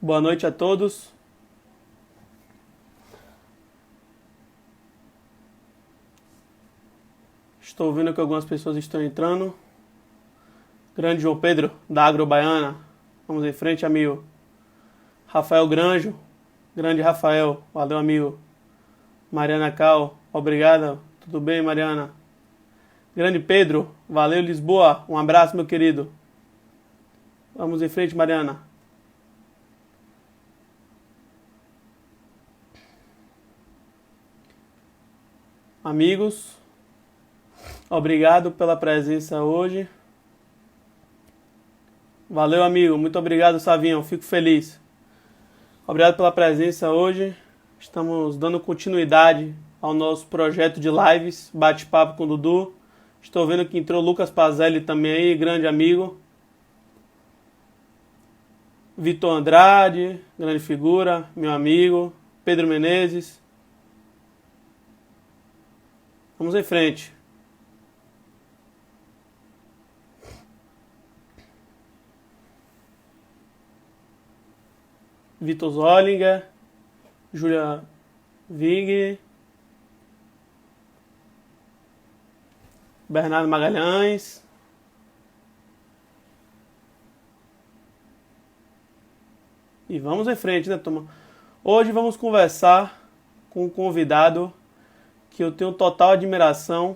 Boa noite a todos. Estou vendo que algumas pessoas estão entrando. Grande João Pedro, da Agrobaiana. Vamos em frente, amigo. Rafael Granjo. Grande Rafael. Valeu, amigo. Mariana Cal. Obrigada. Tudo bem, Mariana? Grande Pedro. Valeu, Lisboa. Um abraço, meu querido. Vamos em frente, Mariana. Amigos, obrigado pela presença hoje. Valeu, amigo. Muito obrigado, Savinho. Fico feliz. Obrigado pela presença hoje. Estamos dando continuidade ao nosso projeto de lives, bate-papo com o Dudu. Estou vendo que entrou Lucas Pazelli também aí, grande amigo. Vitor Andrade, grande figura, meu amigo. Pedro Menezes. Vamos em frente. Vitor Zollinger, Júlia Vig, Bernardo Magalhães. E vamos em frente, né, turma? Hoje vamos conversar com um convidado que eu tenho total admiração,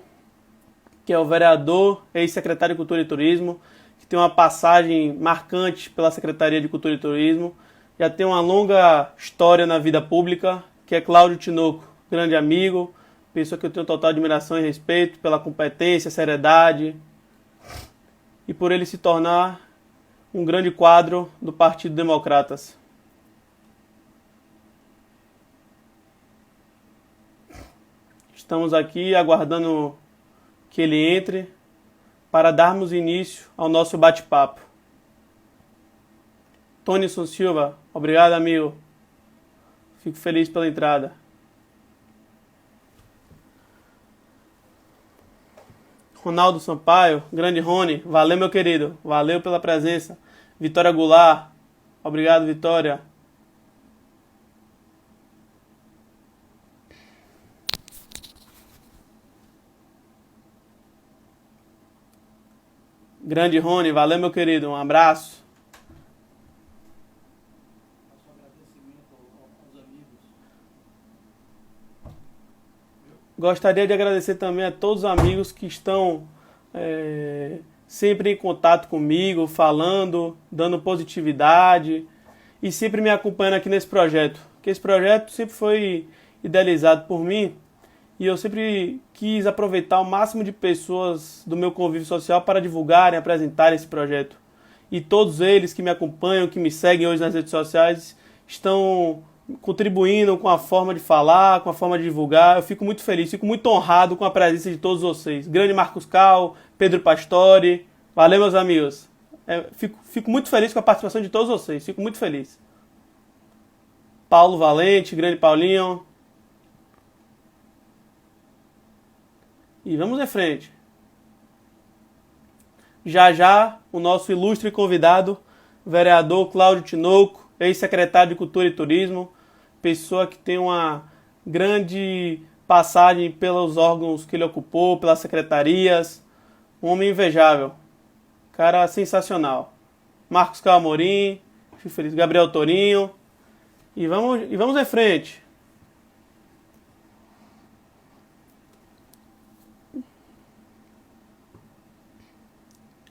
que é o vereador, ex-secretário de Cultura e Turismo, que tem uma passagem marcante pela Secretaria de Cultura e Turismo, já tem uma longa história na vida pública, que é Cláudio Tinoco, grande amigo, pessoa que eu tenho total admiração e respeito pela competência, seriedade, e por ele se tornar um grande quadro do Partido Democratas. Estamos aqui aguardando que ele entre para darmos início ao nosso bate-papo. Tonison Silva, obrigado, amigo. Fico feliz pela entrada. Ronaldo Sampaio, grande Rony, valeu, meu querido. Valeu pela presença. Vitória Goulart, obrigado, Vitória. Grande Rony, valeu, meu querido. Um abraço. Gostaria de agradecer também a todos os amigos que estão sempre em contato comigo, falando, dando positividade e sempre me acompanhando aqui nesse projeto. Porque esse projeto sempre foi idealizado por mim e eu sempre quis aproveitar o máximo de pessoas do meu convívio social para divulgarem, apresentarem esse projeto. E todos eles que me acompanham, que me seguem hoje nas redes sociais, estão contribuindo com a forma de falar, com a forma de divulgar. Eu fico muito feliz, fico muito honrado com a presença de todos vocês. Grande Marcos Cal, Pedro Pastore, valeu, meus amigos. Fico muito feliz com a participação de todos vocês, fico muito feliz. Paulo Valente, grande Paulinho. E vamos em frente. Já já, o nosso ilustre convidado, vereador Cláudio Tinoco, ex-secretário de Cultura e Turismo, pessoa que tem uma grande passagem pelos órgãos que ele ocupou, pelas secretarias, um homem invejável, cara sensacional. Marcos Calmorim, fico feliz, Gabriel Torinho, e vamos em frente.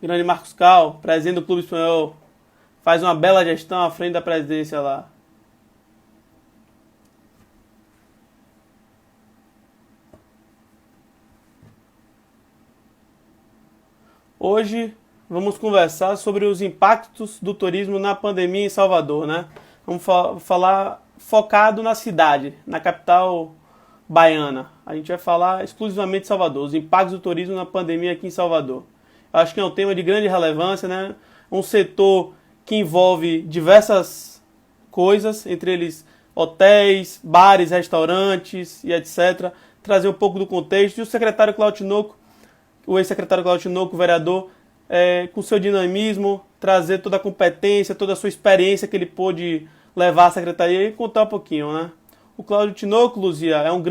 Grande Marcos Cal, presidente do Clube Espanhol, faz uma bela gestão à frente da presidência lá. Hoje vamos conversar sobre os impactos do turismo na pandemia em Salvador, né? Vamos falar focado na cidade, na capital baiana. A gente vai falar exclusivamente de Salvador, os impactos do turismo na pandemia aqui em Salvador. Acho que é um tema de grande relevância, né? Um setor que envolve diversas coisas, entre eles hotéis, bares, restaurantes e etc. Trazer um pouco do contexto. E o secretário Cláudio Tinoco, o ex-secretário Cláudio Tinoco, o vereador, com seu dinamismo, trazer toda a competência, toda a sua experiência que ele pôde levar a secretaria e contar um pouquinho, né? O Cláudio Tinoco, Luzia, é um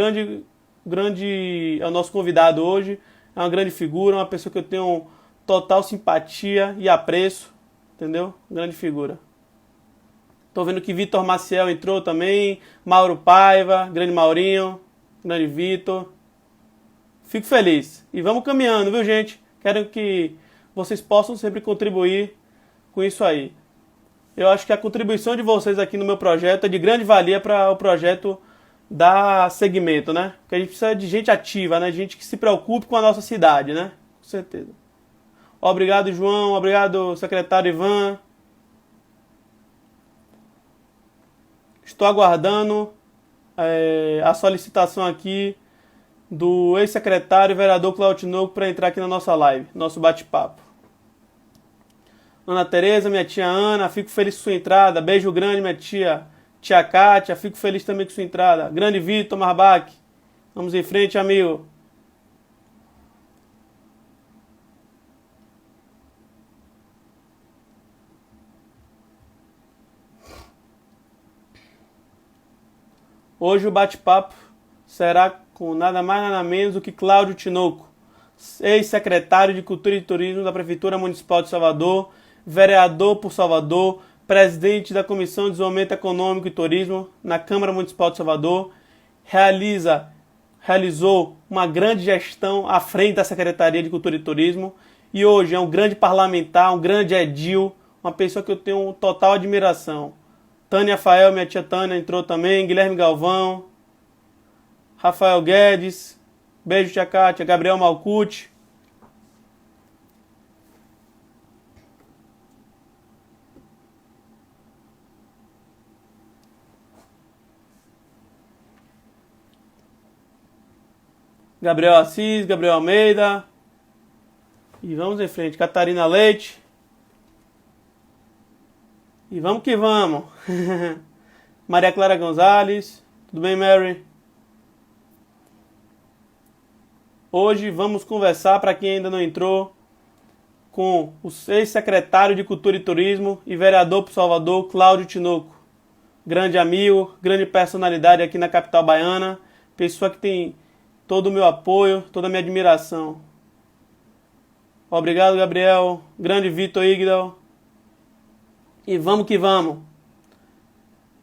é o nosso convidado hoje, é uma grande figura, uma pessoa que eu tenho total simpatia e apreço, entendeu? Grande figura. Tô vendo que Vitor Maciel entrou também, Mauro Paiva, grande Maurinho, grande Vitor. Fico feliz. E vamos caminhando, viu, gente? Quero que vocês possam sempre contribuir com isso aí. Eu acho que a contribuição de vocês aqui no meu projeto é de grande valia para o projeto dar segmento, né? Porque a gente precisa de gente ativa, né? Gente que se preocupe com a nossa cidade, né? Com certeza. Obrigado, João. Obrigado, secretário Ivan. Estou aguardando a solicitação aqui do ex-secretário vereador Cláudio Tinoco para entrar aqui na nossa live, nosso bate-papo. Ana Tereza, minha tia Ana, fico feliz com sua entrada. Beijo grande, minha tia Kátia, fico feliz também com sua entrada. Grande Vitor Marbach, vamos em frente, amigo. Hoje o bate-papo será com nada mais nada menos do que Cláudio Tinoco, ex-secretário de Cultura e Turismo da Prefeitura Municipal de Salvador, vereador por Salvador, presidente da Comissão de Desenvolvimento Econômico e Turismo na Câmara Municipal de Salvador, realizou uma grande gestão à frente da Secretaria de Cultura e Turismo e hoje é um grande parlamentar, um grande edil, uma pessoa que eu tenho total admiração. Tânia Fael, minha tia Tânia, entrou também, Guilherme Galvão, Rafael Guedes, beijo tia Kátia, Gabriel Malcucci. Gabriel Assis, Gabriel Almeida. E vamos em frente. Catarina Leite. E vamos que vamos. Maria Clara Gonzalez. Tudo bem, Mary? Hoje vamos conversar, para quem ainda não entrou, com o ex-secretário de Cultura e Turismo e vereador por Salvador, Cláudio Tinoco. Grande amigo, grande personalidade aqui na capital baiana. Pessoa que tem todo o meu apoio, toda a minha admiração. Obrigado, Gabriel. Grande Vitor Igdal. E vamos que vamos.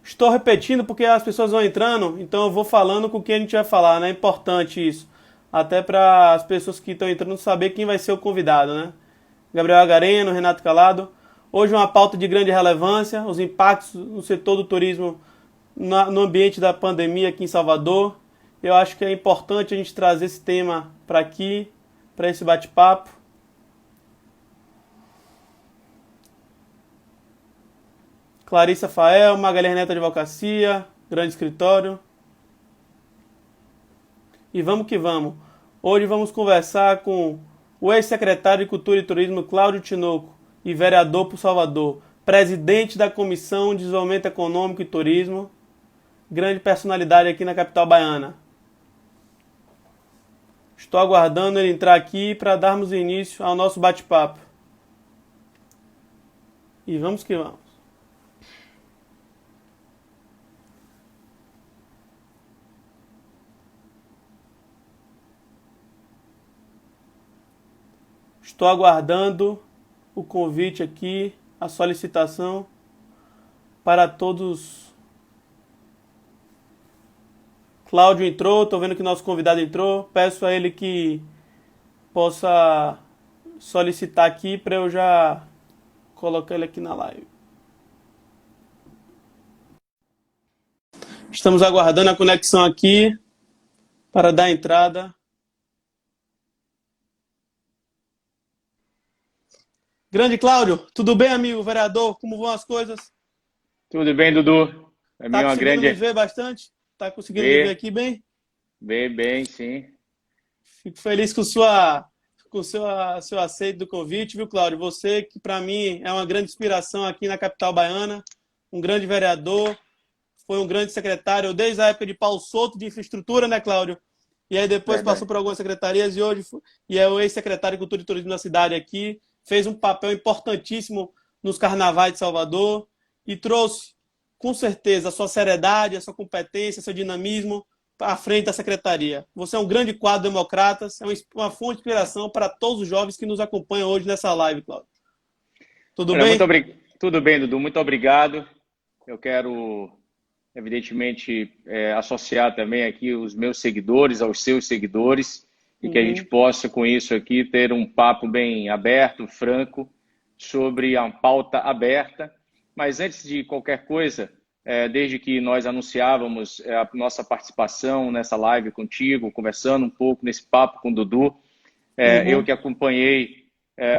Estou repetindo porque as pessoas vão entrando, então eu vou falando com quem a gente vai falar, né? É importante isso. Até para as pessoas que estão entrando saber quem vai ser o convidado, né? Gabriel Agareno, Renato Calado. Hoje uma pauta de grande relevância, os impactos no setor do turismo no ambiente da pandemia aqui em Salvador. Eu acho que é importante a gente trazer esse tema para aqui, para esse bate-papo. Clarissa Fael, Magalhães Neto Advocacia, grande escritório. E vamos que vamos. Hoje vamos conversar com o ex-secretário de Cultura e Turismo, Cláudio Tinoco, e vereador por Salvador, presidente da Comissão de Desenvolvimento Econômico e Turismo, grande personalidade aqui na capital baiana. Estou aguardando ele entrar aqui para darmos início ao nosso bate-papo. E vamos que vamos. Estou aguardando o convite aqui, a solicitação para todos. Cláudio entrou, estou vendo que nosso convidado entrou. Peço a ele que possa solicitar aqui para eu já colocar ele aqui na live. Estamos aguardando a conexão aqui para dar entrada. Grande Cláudio, tudo bem, amigo vereador? Como vão as coisas? Tudo bem, Dudu? É Tá minha uma conseguindo me grande ver bastante? Tá conseguindo me ver aqui bem? bem, sim. Fico feliz com o seu aceito do convite, viu, Cláudio? Você que para mim é uma grande inspiração aqui na capital baiana, um grande vereador, foi um grande secretário desde a época de Paulo Souto de infraestrutura, né, Cláudio? E aí depois Verdade. passou por algumas secretarias e hoje é o ex-secretário de Cultura e Turismo da cidade aqui, fez um papel importantíssimo nos carnavais de Salvador e trouxe com certeza, a sua seriedade, a sua competência, seu dinamismo à frente da secretaria. Você é um grande quadro democratas, é uma fonte de inspiração para todos os jovens que nos acompanham hoje nessa live, Cláudio. Tudo Olha, bem? tudo bem, Dudu, muito obrigado. Eu quero, evidentemente, associar também aqui os meus seguidores aos seus seguidores e que a gente possa, com isso aqui, ter um papo bem aberto, franco, sobre a pauta aberta. Mas antes de qualquer coisa, desde que nós anunciávamos a nossa participação nessa live contigo, conversando um pouco nesse papo com o Dudu, eu que acompanhei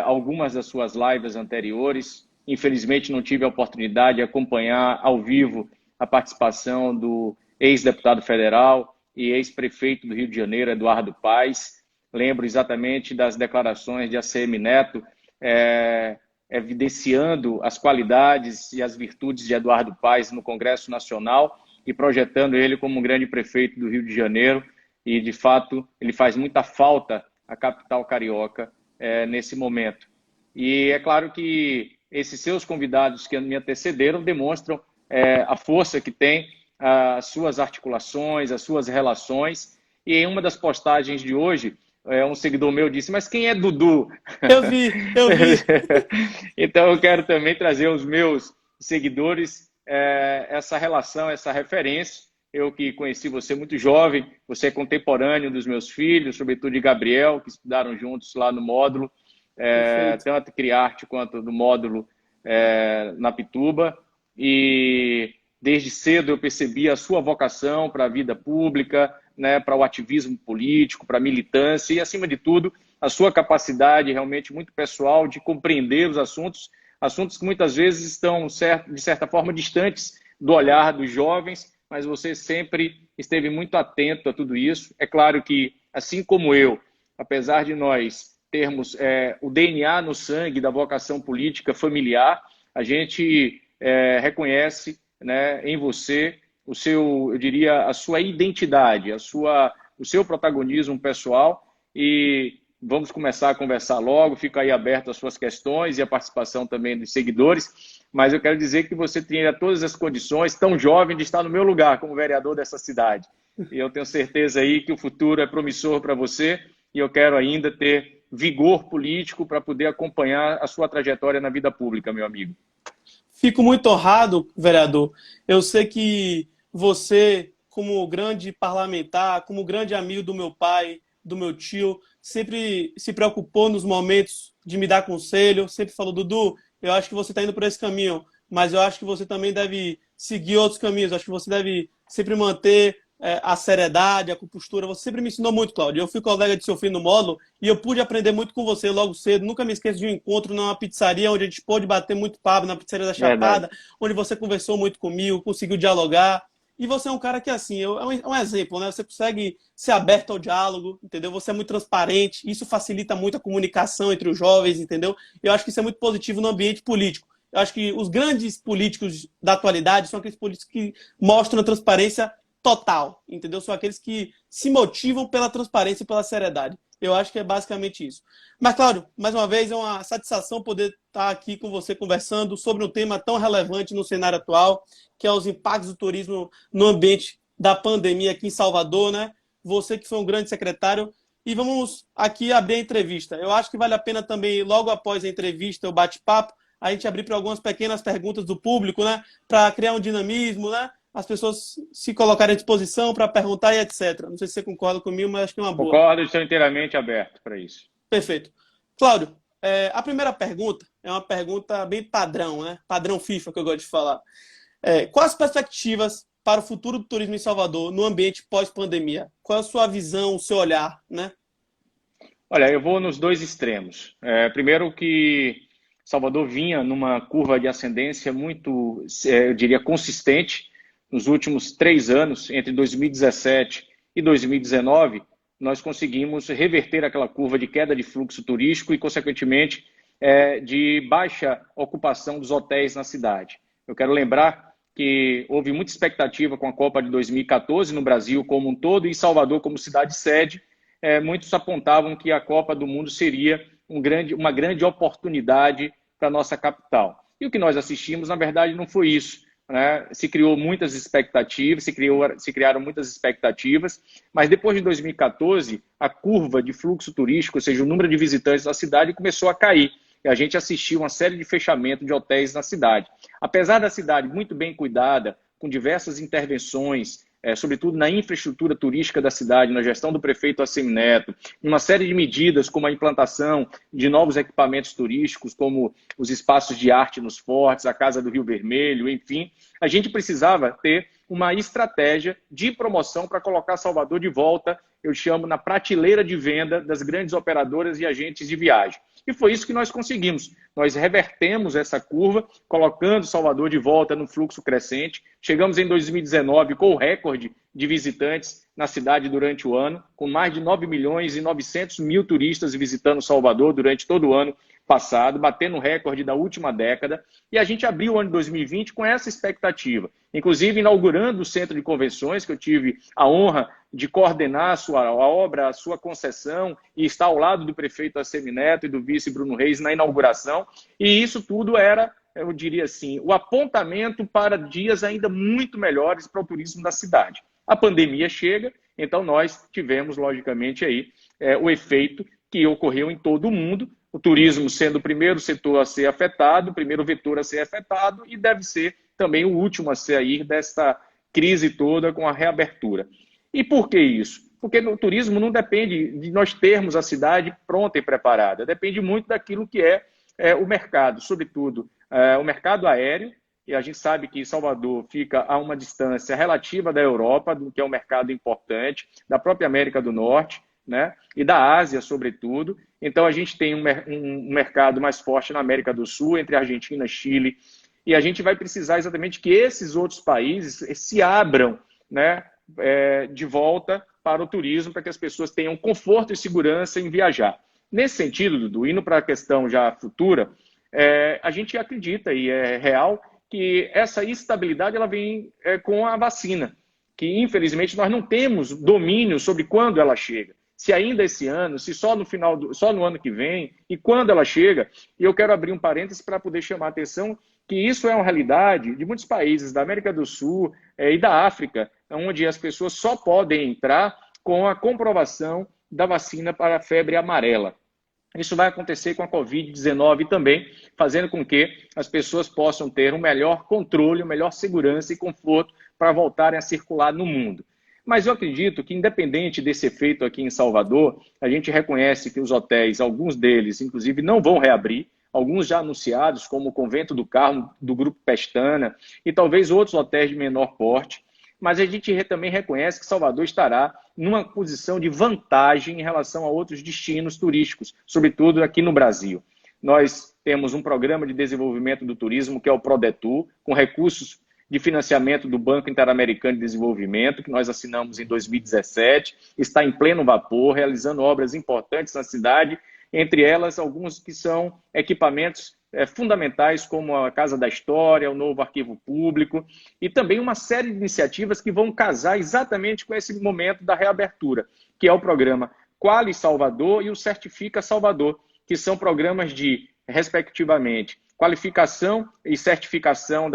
algumas das suas lives anteriores, infelizmente não tive a oportunidade de acompanhar ao vivo a participação do ex-deputado federal e ex-prefeito do Rio de Janeiro, Eduardo Paes. Lembro exatamente das declarações de ACM Neto, evidenciando as qualidades e as virtudes de Eduardo Paes no Congresso Nacional e projetando ele como um grande prefeito do Rio de Janeiro. E, de fato, ele faz muita falta à capital carioca nesse momento. E é claro que esses seus convidados que me antecederam demonstram a força que tem as suas articulações, as suas relações. E em uma das postagens de hoje, um seguidor meu disse, mas quem é Dudu? Eu vi. Então eu quero também trazer aos meus seguidores essa relação, essa referência. Eu que conheci você muito jovem, você é contemporâneo dos meus filhos, sobretudo de Gabriel, que estudaram juntos lá no módulo, tanto Criarte quanto no módulo na Pituba. E desde cedo eu percebi a sua vocação para a vida pública, né, para o ativismo político, para a militância e, acima de tudo, a sua capacidade realmente muito pessoal de compreender os assuntos que muitas vezes estão, de certa forma, distantes do olhar dos jovens, mas você sempre esteve muito atento a tudo isso. É claro que, assim como eu, apesar de nós termos o DNA no sangue da vocação política familiar, a gente reconhece, né, em você eu diria, a sua identidade, o seu protagonismo pessoal, e vamos começar a conversar logo. Fica aí aberto as suas questões e a participação também dos seguidores, mas eu quero dizer que você tem todas as condições, tão jovem, de estar no meu lugar como vereador dessa cidade. E eu tenho certeza aí que o futuro é promissor para você, e eu quero ainda ter vigor político para poder acompanhar a sua trajetória na vida pública, meu amigo. Fico muito honrado, vereador. Eu sei que você, como grande parlamentar, como grande amigo do meu pai, do meu tio, sempre se preocupou nos momentos de me dar conselho, sempre falou, Dudu, eu acho que você está indo por esse caminho, mas eu acho que você também deve seguir outros caminhos, eu acho que você deve sempre manter a seriedade, a compostura. Você sempre me ensinou muito, Cláudio. Eu fui colega de seu filho no módulo e eu pude aprender muito com você logo cedo. Nunca me esqueço de um encontro numa pizzaria onde a gente pôde bater muito papo, na pizzaria da Chapada, onde você conversou muito comigo, conseguiu dialogar. E você é um cara que, assim, é um exemplo, né? Você consegue ser aberto ao diálogo, entendeu? Você é muito transparente, isso facilita muito a comunicação entre os jovens, entendeu? Eu acho que isso é muito positivo no ambiente político. Eu acho que os grandes políticos da atualidade são aqueles políticos que mostram a transparência total, entendeu? São aqueles que se motivam pela transparência e pela seriedade. Eu acho que é basicamente isso. Mas, Cláudio, mais uma vez, é uma satisfação poder estar aqui com você conversando sobre um tema tão relevante no cenário atual, que é os impactos do turismo no ambiente da pandemia aqui em Salvador, né? Você que foi um grande secretário. E vamos aqui abrir a entrevista. Eu acho que vale a pena também, logo após a entrevista, o bate-papo, a gente abrir para algumas pequenas perguntas do público, né? Para criar um dinamismo, né? As pessoas se colocarem à disposição para perguntar e etc. Não sei se você concorda comigo, mas acho que é uma boa. Concordo, estou inteiramente aberto para isso. Perfeito. Cláudio, a primeira pergunta é uma pergunta bem padrão, né? Padrão FIFA, que eu gosto de falar. Quais as perspectivas para o futuro do turismo em Salvador no ambiente pós-pandemia? Qual é a sua visão, o seu olhar, né? Olha, eu vou nos dois extremos. Primeiro que Salvador vinha numa curva de ascendência muito, eu diria, consistente. Nos últimos 3 anos, entre 2017 e 2019, nós conseguimos reverter aquela curva de queda de fluxo turístico e, consequentemente, de baixa ocupação dos hotéis na cidade. Eu quero lembrar que houve muita expectativa com a Copa de 2014 no Brasil como um todo, e Salvador como cidade-sede. Muitos apontavam que a Copa do Mundo seria uma grande oportunidade para a nossa capital. E o que nós assistimos, na verdade, não foi isso. né? Se criou muitas expectativas, se criaram muitas expectativas, mas depois de 2014, a curva de fluxo turístico, ou seja, o número de visitantes da cidade começou a cair. E a gente assistiu uma série de fechamentos de hotéis na cidade. Apesar da cidade muito bem cuidada, com diversas intervenções, sobretudo na infraestrutura turística da cidade, na gestão do prefeito Assemineto, uma série de medidas como a implantação de novos equipamentos turísticos, como os espaços de arte nos fortes, a Casa do Rio Vermelho, enfim, a gente precisava ter uma estratégia de promoção para colocar Salvador de volta, eu chamo, na prateleira de venda das grandes operadoras e agentes de viagem. E foi isso que nós conseguimos. Nós revertemos essa curva, colocando Salvador de volta no fluxo crescente. Chegamos em 2019 com o recorde de visitantes na cidade durante o ano, com mais de 9 milhões e 900 mil turistas visitando Salvador durante todo o ano passado, batendo o recorde da última década. E a gente abriu o ano de 2020 com essa expectativa. Inclusive, inaugurando o Centro de Convenções, que eu tive a honra de coordenar a obra, a sua concessão, e estar ao lado do prefeito Assemineto e do vice Bruno Reis na inauguração. E isso tudo era, eu diria assim, o apontamento para dias ainda muito melhores para o turismo da cidade. A pandemia chega, então nós tivemos, logicamente, aí o efeito que ocorreu em todo o mundo, o turismo sendo o primeiro setor a ser afetado, o primeiro vetor a ser afetado, e deve ser também o último a sair desta crise toda com a reabertura. E por que isso? Porque no turismo não depende de nós termos a cidade pronta e preparada, depende muito daquilo que é o mercado, sobretudo o mercado aéreo, e a gente sabe que Salvador fica a uma distância relativa da Europa, que é um mercado importante, da própria América do Norte, né? E da Ásia, sobretudo. Então, a gente tem um mercado mais forte na América do Sul, entre Argentina e Chile, e a gente vai precisar exatamente que esses outros países se abram, né, de volta para o turismo, para que as pessoas tenham conforto e segurança em viajar. Nesse sentido, Dudu, indo para a questão já futura, a gente acredita, e é real, que essa estabilidade ela vem com a vacina, que infelizmente nós não temos domínio sobre quando ela chega. Se ainda esse ano, se só no ano que vem, e quando ela chega. E eu quero abrir um parênteses para poder chamar a atenção que isso é uma realidade de muitos países da América do Sul e da África, onde as pessoas só podem entrar com a comprovação da vacina para a febre amarela. Isso vai acontecer com a Covid-19 também, fazendo com que as pessoas possam ter um melhor controle, uma melhor segurança e conforto para voltarem a circular no mundo. Mas eu acredito que, independente desse efeito aqui em Salvador, a gente reconhece que os hotéis, alguns deles, inclusive, não vão reabrir, alguns já anunciados, como o Convento do Carmo, do Grupo Pestana, e talvez outros hotéis de menor porte, mas a gente também reconhece que Salvador estará numa posição de vantagem em relação a outros destinos turísticos, sobretudo aqui no Brasil. Nós temos um programa de desenvolvimento do turismo, que é o PRODETUR, com recursos de financiamento do Banco Interamericano de Desenvolvimento, que nós assinamos em 2017, está em pleno vapor, realizando obras importantes na cidade, entre elas alguns que são equipamentos fundamentais, como a Casa da História, o novo Arquivo Público, e também uma série de iniciativas que vão casar exatamente com esse momento da reabertura, que é o programa Quali Salvador e o Certifica Salvador, que são programas de, respectivamente, qualificação e certificação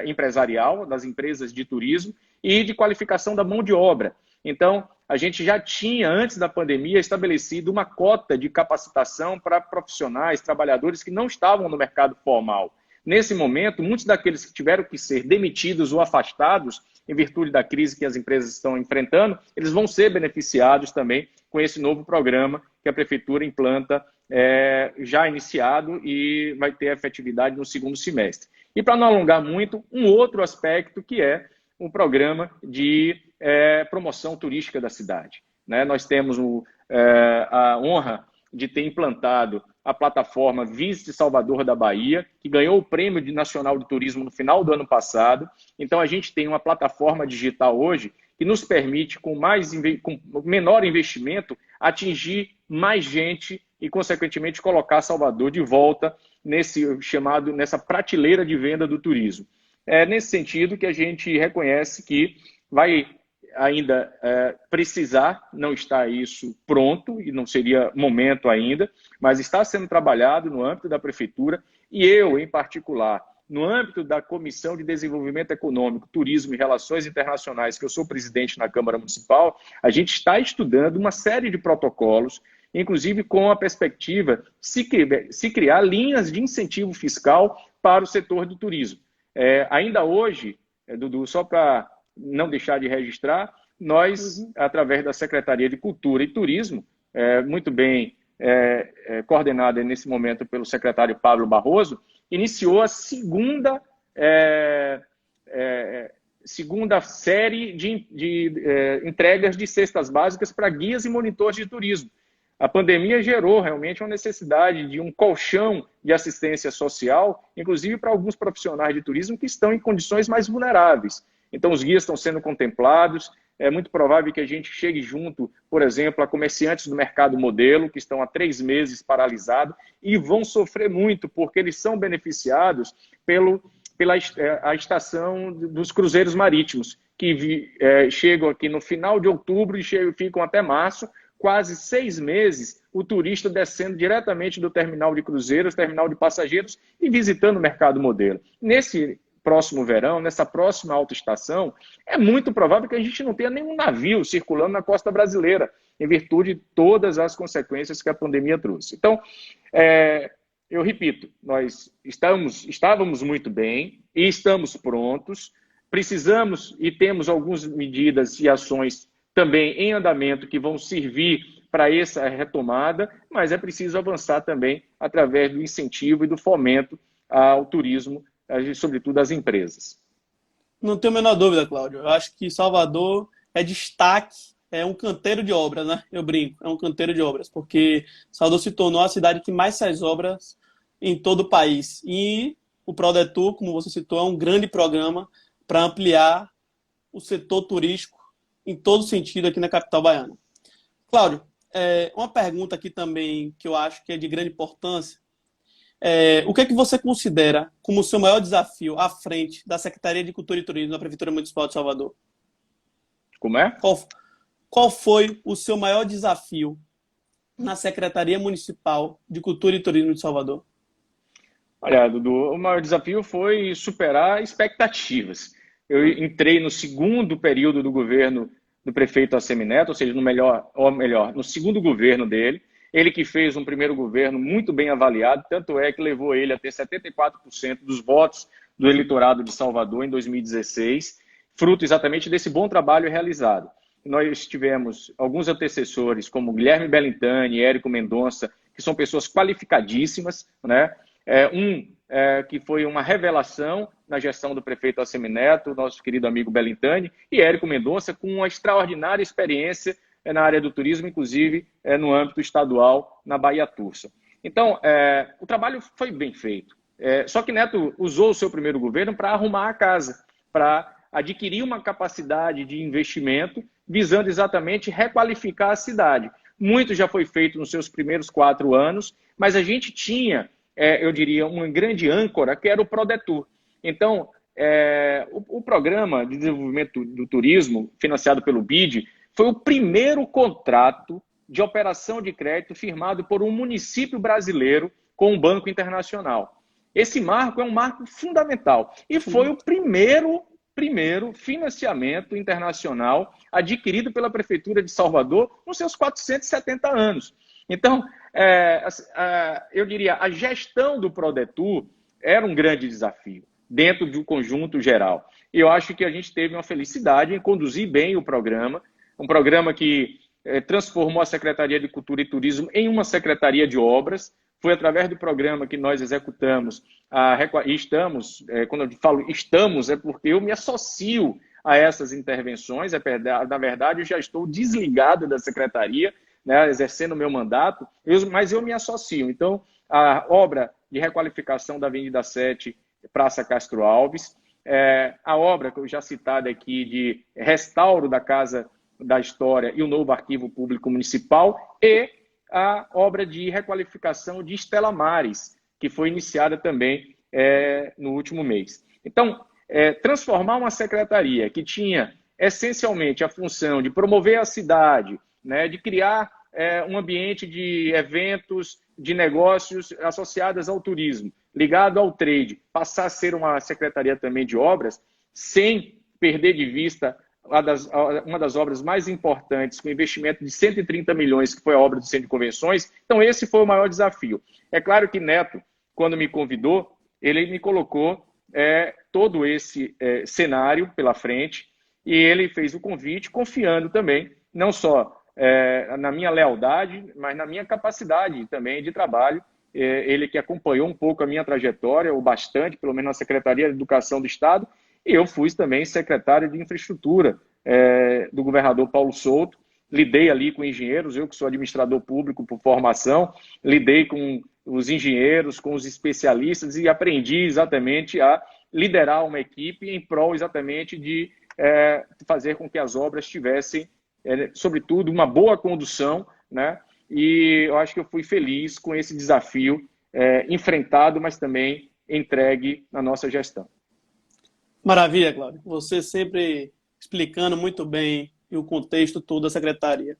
empresarial das empresas de turismo e de qualificação da mão de obra. Então, a gente já tinha, antes da pandemia, estabelecido uma cota de capacitação para profissionais, trabalhadores que não estavam no mercado formal. Nesse momento, muitos daqueles que tiveram que ser demitidos ou afastados, em virtude da crise que as empresas estão enfrentando, eles vão ser beneficiados também com esse novo programa que a Prefeitura implanta, já iniciado, e vai ter efetividade no segundo semestre. E para não alongar muito, um outro aspecto que é um programa de promoção turística da cidade, né? Nós temos a honra de ter implantado a plataforma Visite Salvador da Bahia, que ganhou o Prêmio Nacional de Turismo no final do ano passado. Então, a gente tem uma plataforma digital hoje que nos permite, com menor investimento, atingir mais gente e, consequentemente, colocar Salvador de volta nessa prateleira de venda do turismo. É nesse sentido que a gente reconhece que vai ainda precisar, não está isso pronto, e não seria momento ainda, mas está sendo trabalhado no âmbito da Prefeitura, e eu, em particular, no âmbito da Comissão de Desenvolvimento Econômico, Turismo e Relações Internacionais, que eu sou presidente na Câmara Municipal, a gente está estudando uma série de protocolos, inclusive com a perspectiva de se criar linhas de incentivo fiscal para o setor do turismo. Ainda hoje, Dudu, só para não deixar de registrar, nós, através da Secretaria de Cultura e Turismo, muito bem coordenada nesse momento pelo secretário Pablo Barroso, iniciou a segunda série de entregas de cestas básicas para guias e monitores de turismo. A pandemia gerou realmente uma necessidade de um colchão de assistência social, inclusive para alguns profissionais de turismo que estão em condições mais vulneráveis. Então, os guias estão sendo contemplados. É muito provável que a gente chegue junto, por exemplo, a comerciantes do mercado modelo, que estão há 3 meses paralisados e vão sofrer muito, porque eles são beneficiados pela estação dos cruzeiros marítimos, que chegam aqui no final de outubro e ficam até março, quase 6 meses, o turista descendo diretamente do terminal de cruzeiros, terminal de passageiros e visitando o mercado modelo. Nesse próximo verão, nessa próxima autoestação, é muito provável que a gente não tenha nenhum navio circulando na costa brasileira, em virtude de todas as consequências que a pandemia trouxe. Então, eu repito, nós estávamos muito bem e estamos prontos, precisamos e temos algumas medidas e ações também em andamento que vão servir para essa retomada, mas é preciso avançar também através do incentivo e do fomento ao turismo, sobretudo às empresas. Não tenho a menor dúvida, Cláudio. Eu acho que Salvador é destaque, é um canteiro de obras, né? Eu brinco, é um canteiro de obras, porque Salvador se tornou a cidade que mais faz obras em todo o país. E o Prodetur, como você citou, é um grande programa para ampliar o setor turístico em todo sentido aqui na capital baiana. Cláudio, uma pergunta aqui também que eu acho que é de grande importância. O que é que você considera como o seu maior desafio à frente da Secretaria de Cultura e Turismo da Prefeitura Municipal de Salvador? Como é? Qual foi o seu maior desafio na Secretaria Municipal de Cultura e Turismo de Salvador? Olha, Dudu, o maior desafio foi superar expectativas. Eu entrei no segundo período do governo do prefeito Assemineto, ou seja, no segundo governo dele. Ele que fez um primeiro governo muito bem avaliado, tanto é que levou ele a ter 74% dos votos do eleitorado de Salvador em 2016, fruto exatamente desse bom trabalho realizado. Nós tivemos alguns antecessores, como Guilherme Bellintani, Érico Mendonça, que são pessoas qualificadíssimas, né? Que foi uma revelação na gestão do prefeito Assemineto, nosso querido amigo Bellintani, e Érico Mendonça, com uma extraordinária experiência na área do turismo, inclusive no âmbito estadual, na Bahia Tursa. Então, o trabalho foi bem feito. Só que Neto usou o seu primeiro governo para arrumar a casa, para adquirir uma capacidade de investimento, visando exatamente requalificar a cidade. Muito já foi feito nos seus primeiros 4 anos, mas a gente tinha, eu diria, uma grande âncora, que era o Prodetur. Então, o Programa de Desenvolvimento do Turismo, financiado pelo BID, foi o primeiro contrato de operação de crédito firmado por um município brasileiro com um banco internacional. Esse marco é um marco fundamental e foi o primeiro financiamento internacional adquirido pela Prefeitura de Salvador nos seus 470 anos. Então, eu diria, a gestão do Prodetur era um grande desafio dentro do conjunto geral. E eu acho que a gente teve uma felicidade em conduzir bem o programa, um programa que transformou a Secretaria de Cultura e Turismo em uma Secretaria de Obras. Foi através do programa que nós executamos, e estamos, quando eu falo estamos, é porque eu me associo a essas intervenções. Na verdade, eu já estou desligado da Secretaria, né, exercendo o meu mandato, mas eu me associo. Então, a obra de requalificação da Avenida 7, Praça Castro Alves, a obra que eu já citado aqui de restauro da Casa da História e o novo Arquivo Público Municipal, e a obra de requalificação de Estela Maris, que foi iniciada também no último mês. Então, transformar uma secretaria que tinha essencialmente a função de promover a cidade, né, de criar um ambiente de eventos, de negócios associadas ao turismo, ligado ao trade, passar a ser uma secretaria também de obras, sem perder de vista uma das obras mais importantes, com investimento de 130 milhões, que foi a obra do Centro de Convenções. Então, esse foi o maior desafio. É claro que Neto, quando me convidou, ele me colocou todo esse cenário pela frente, e ele fez o convite confiando também, não só na minha lealdade, mas na minha capacidade também de trabalho. Ele que acompanhou um pouco a minha trajetória, ou bastante, pelo menos na Secretaria de Educação do Estado, e eu fui também secretário de Infraestrutura do governador Paulo Souto. Lidei ali com engenheiros, eu que sou administrador público por formação, lidei com os engenheiros, com os especialistas, e aprendi exatamente a liderar uma equipe em prol exatamente de fazer com que as obras tivessem, sobretudo, uma boa condução, né? E eu acho que eu fui feliz com esse desafio enfrentado, mas também entregue na nossa gestão. Maravilha, Cláudio. Você sempre explicando muito bem o contexto todo da secretaria.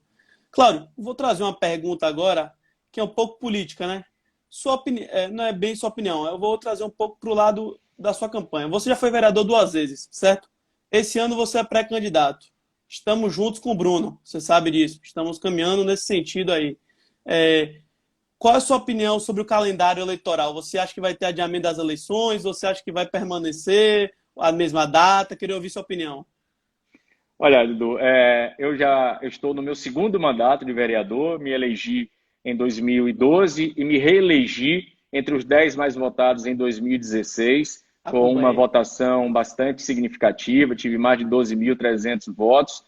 Cláudio, vou trazer uma pergunta agora que é um pouco política, né? Sua opinião, não é bem sua opinião, eu vou trazer um pouco para o lado da sua campanha. Você já foi vereador 2 vezes, certo? Esse ano você é pré-candidato. Estamos juntos com o Bruno, você sabe disso. Estamos caminhando nesse sentido aí. Qual é a sua opinião sobre o calendário eleitoral? Você acha que vai ter adiamento das eleições? Você acha que vai permanecer a mesma data? Queria ouvir sua opinião. Olha, Dudu, eu estou no meu 2º mandato de vereador, me elegi em 2012 e me reelegi entre os 10 mais votados em 2016, com uma votação bastante significativa, tive mais de 12.300 votos.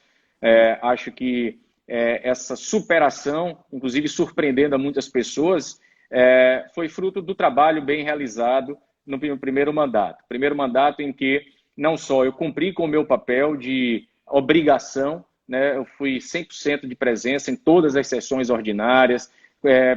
Acho que essa superação, inclusive surpreendendo a muitas pessoas, foi fruto do trabalho bem realizado no primeiro mandato. Primeiro mandato em que não só eu cumpri com o meu papel de obrigação, né, eu fui 100% de presença em todas as sessões ordinárias,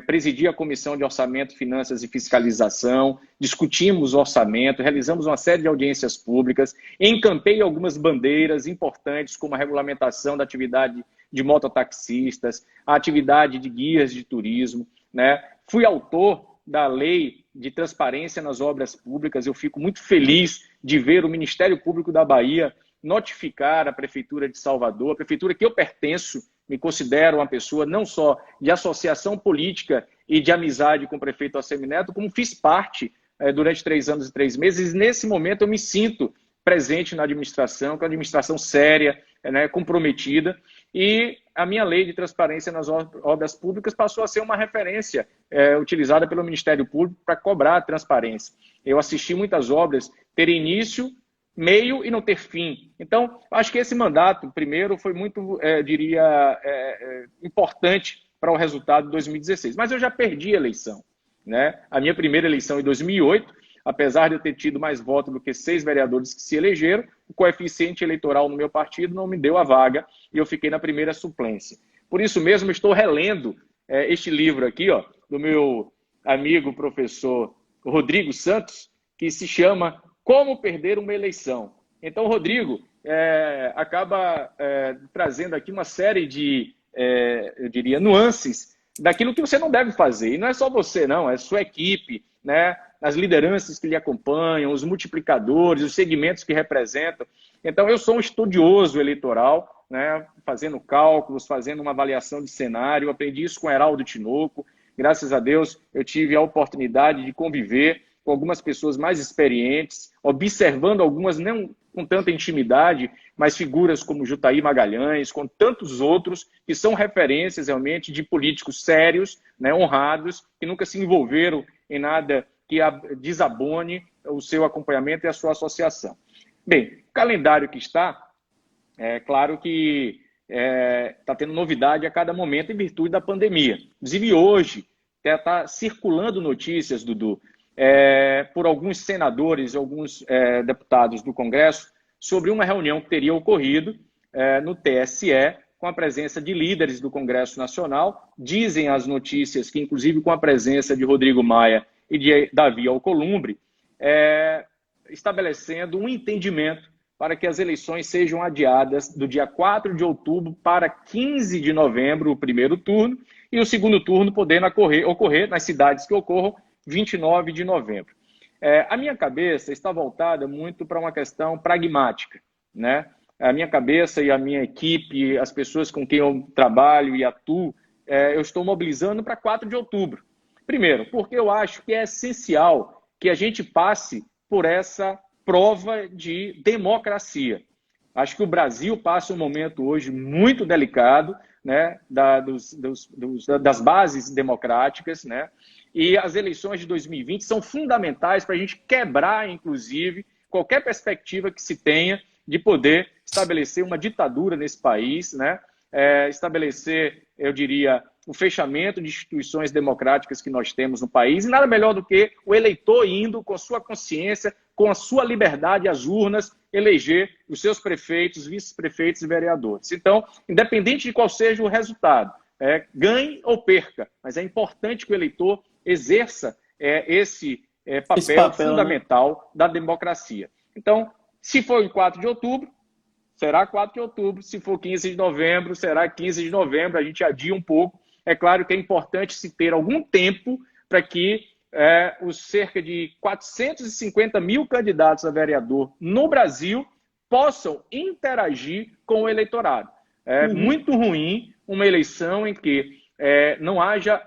presidi a Comissão de Orçamento, Finanças e Fiscalização, discutimos o orçamento, realizamos uma série de audiências públicas, encampei algumas bandeiras importantes, como a regulamentação da atividade de mototaxistas, a atividade de guias de turismo, né? Fui autor da lei de transparência nas obras públicas. Eu fico muito feliz de ver o Ministério Público da Bahia notificar a Prefeitura de Salvador, a prefeitura que eu pertenço, me considero uma pessoa não só de associação política e de amizade com o prefeito Assemineto, como fiz parte durante 3 anos e 3 meses. E nesse momento eu me sinto presente na administração, que é uma administração séria, né, comprometida, e a minha lei de transparência nas obras públicas passou a ser uma referência utilizada pelo Ministério Público para cobrar a transparência. Eu assisti muitas obras ter início, meio e não ter fim. Então, acho que esse mandato, primeiro, foi muito, importante para o resultado de 2016. Mas eu já perdi a eleição, né? A minha primeira eleição em 2008, apesar de eu ter tido mais votos do que 6 vereadores que se elegeram, o coeficiente eleitoral no meu partido não me deu a vaga e eu fiquei na primeira suplência. Por isso mesmo, estou relendo este livro aqui, ó, do meu amigo professor Rodrigo Santos, que se chama Como Perder uma Eleição. Então, o Rodrigo acaba trazendo aqui uma série de, eu diria, nuances daquilo que você não deve fazer. E não é só você, não, é sua equipe, né? As lideranças que lhe acompanham, os multiplicadores, os segmentos que representam. Então, eu sou um estudioso eleitoral, né? Fazendo cálculos, fazendo uma avaliação de cenário. Aprendi isso com Heraldo Tinoco. Graças a Deus, eu tive a oportunidade de conviver com algumas pessoas mais experientes, observando algumas não com tanta intimidade, mas figuras como Jutaí Magalhães, com tantos outros que são referências realmente de políticos sérios, né, honrados, que nunca se envolveram em nada que desabone o seu acompanhamento e a sua associação. Bem, o calendário que está, é claro que está tendo novidade a cada momento em virtude da pandemia. Inclusive hoje está circulando notícias, Dudu, por alguns senadores, alguns deputados do Congresso, sobre uma reunião que teria ocorrido no TSE, com a presença de líderes do Congresso Nacional. Dizem as notícias que, inclusive, com a presença de Rodrigo Maia e de Davi Alcolumbre, estabelecendo um entendimento para que as eleições sejam adiadas do dia 4 de outubro para 15 de novembro, o primeiro turno, e o segundo turno podendo ocorrer nas cidades que ocorram 29 de novembro. A minha cabeça está voltada muito para uma questão pragmática, né? A minha cabeça e a minha equipe, as pessoas com quem eu trabalho e atuo, eu estou mobilizando para 4 de outubro. Primeiro, porque eu acho que é essencial que a gente passe por essa prova de democracia. Acho que o Brasil passa um momento hoje muito delicado, né, das bases democráticas, né, e as eleições de 2020 são fundamentais para a gente quebrar, inclusive, qualquer perspectiva que se tenha de poder estabelecer uma ditadura nesse país, né, estabelecer, eu diria, o fechamento de instituições democráticas que nós temos no país, e nada melhor do que o eleitor indo com sua consciência, com a sua liberdade às urnas, eleger os seus prefeitos, vice-prefeitos e vereadores. Então, independente de qual seja o resultado, ganhe ou perca, mas é importante que o eleitor exerça esse papel fundamental, né, da democracia. Então, se for em 4 de outubro, será 4 de outubro. Se for 15 de novembro, será 15 de novembro. A gente adia um pouco. É claro que é importante se ter algum tempo para que os cerca de 450 mil candidatos a vereador no Brasil possam interagir com o eleitorado. É muito ruim uma eleição em que não haja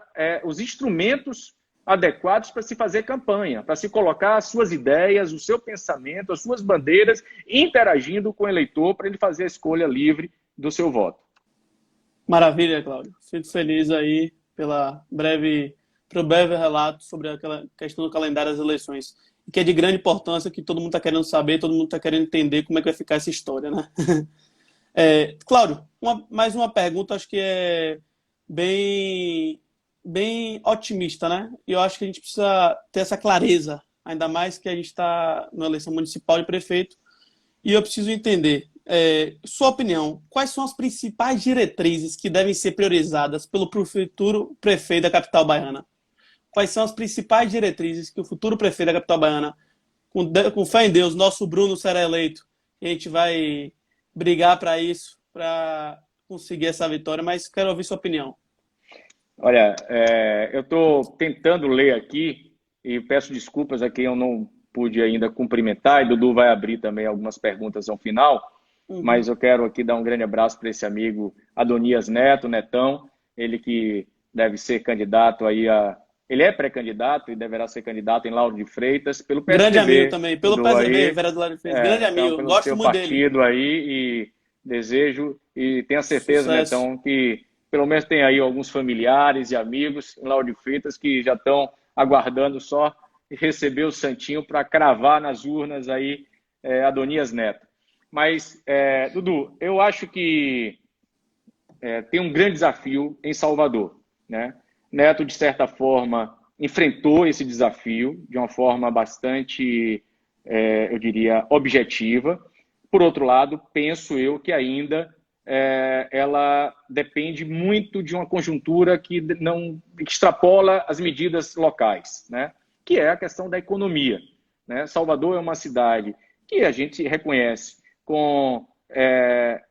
os instrumentos adequados para se fazer campanha, para se colocar as suas ideias, o seu pensamento, as suas bandeiras, interagindo com o eleitor para ele fazer a escolha livre do seu voto. Maravilha, Cláudio. Fico feliz aí pelo breve relato sobre aquela questão do calendário das eleições, que é de grande importância, que todo mundo está querendo saber, todo mundo está querendo entender como é que vai ficar essa história, né? Cláudio, mais uma pergunta, acho que é bem otimista, né? E eu acho que a gente precisa ter essa clareza, ainda mais que a gente está na eleição municipal de prefeito, e eu preciso entender, sua opinião, quais são as principais diretrizes que devem ser priorizadas pelo futuro prefeito da capital baiana? Quais são as principais diretrizes que o futuro prefeito da capital baiana, com fé em Deus, nosso Bruno será eleito, e a gente vai brigar para isso, para conseguir essa vitória, mas quero ouvir sua opinião. Olha, eu estou tentando ler aqui e peço desculpas a quem eu não pude ainda cumprimentar, e Dudu vai abrir também algumas perguntas ao final, mas eu quero aqui dar um grande abraço para esse amigo Adonias Neto, Netão, ele que deve ser candidato aí ele é pré-candidato e deverá ser candidato em Lauro de Freitas, pelo PSDB. Grande amigo também, pelo PSDB, vereador Lauro de Freitas, grande amigo, pelo gosto seu muito partido dele. Aí, e desejo, e tenho a certeza, Netão, que pelo menos tem aí alguns familiares e amigos em Lauro de Freitas que já estão aguardando só receber o santinho para cravar nas urnas aí Adonias Neto. Mas, Dudu, eu acho que tem um grande desafio em Salvador, né? Neto, de certa forma, enfrentou esse desafio de uma forma bastante, eu diria, objetiva. Por outro lado, penso eu que ainda ela depende muito de uma conjuntura que não extrapola as medidas locais, né? Que é a questão da economia, né? Salvador é uma cidade que a gente reconhece com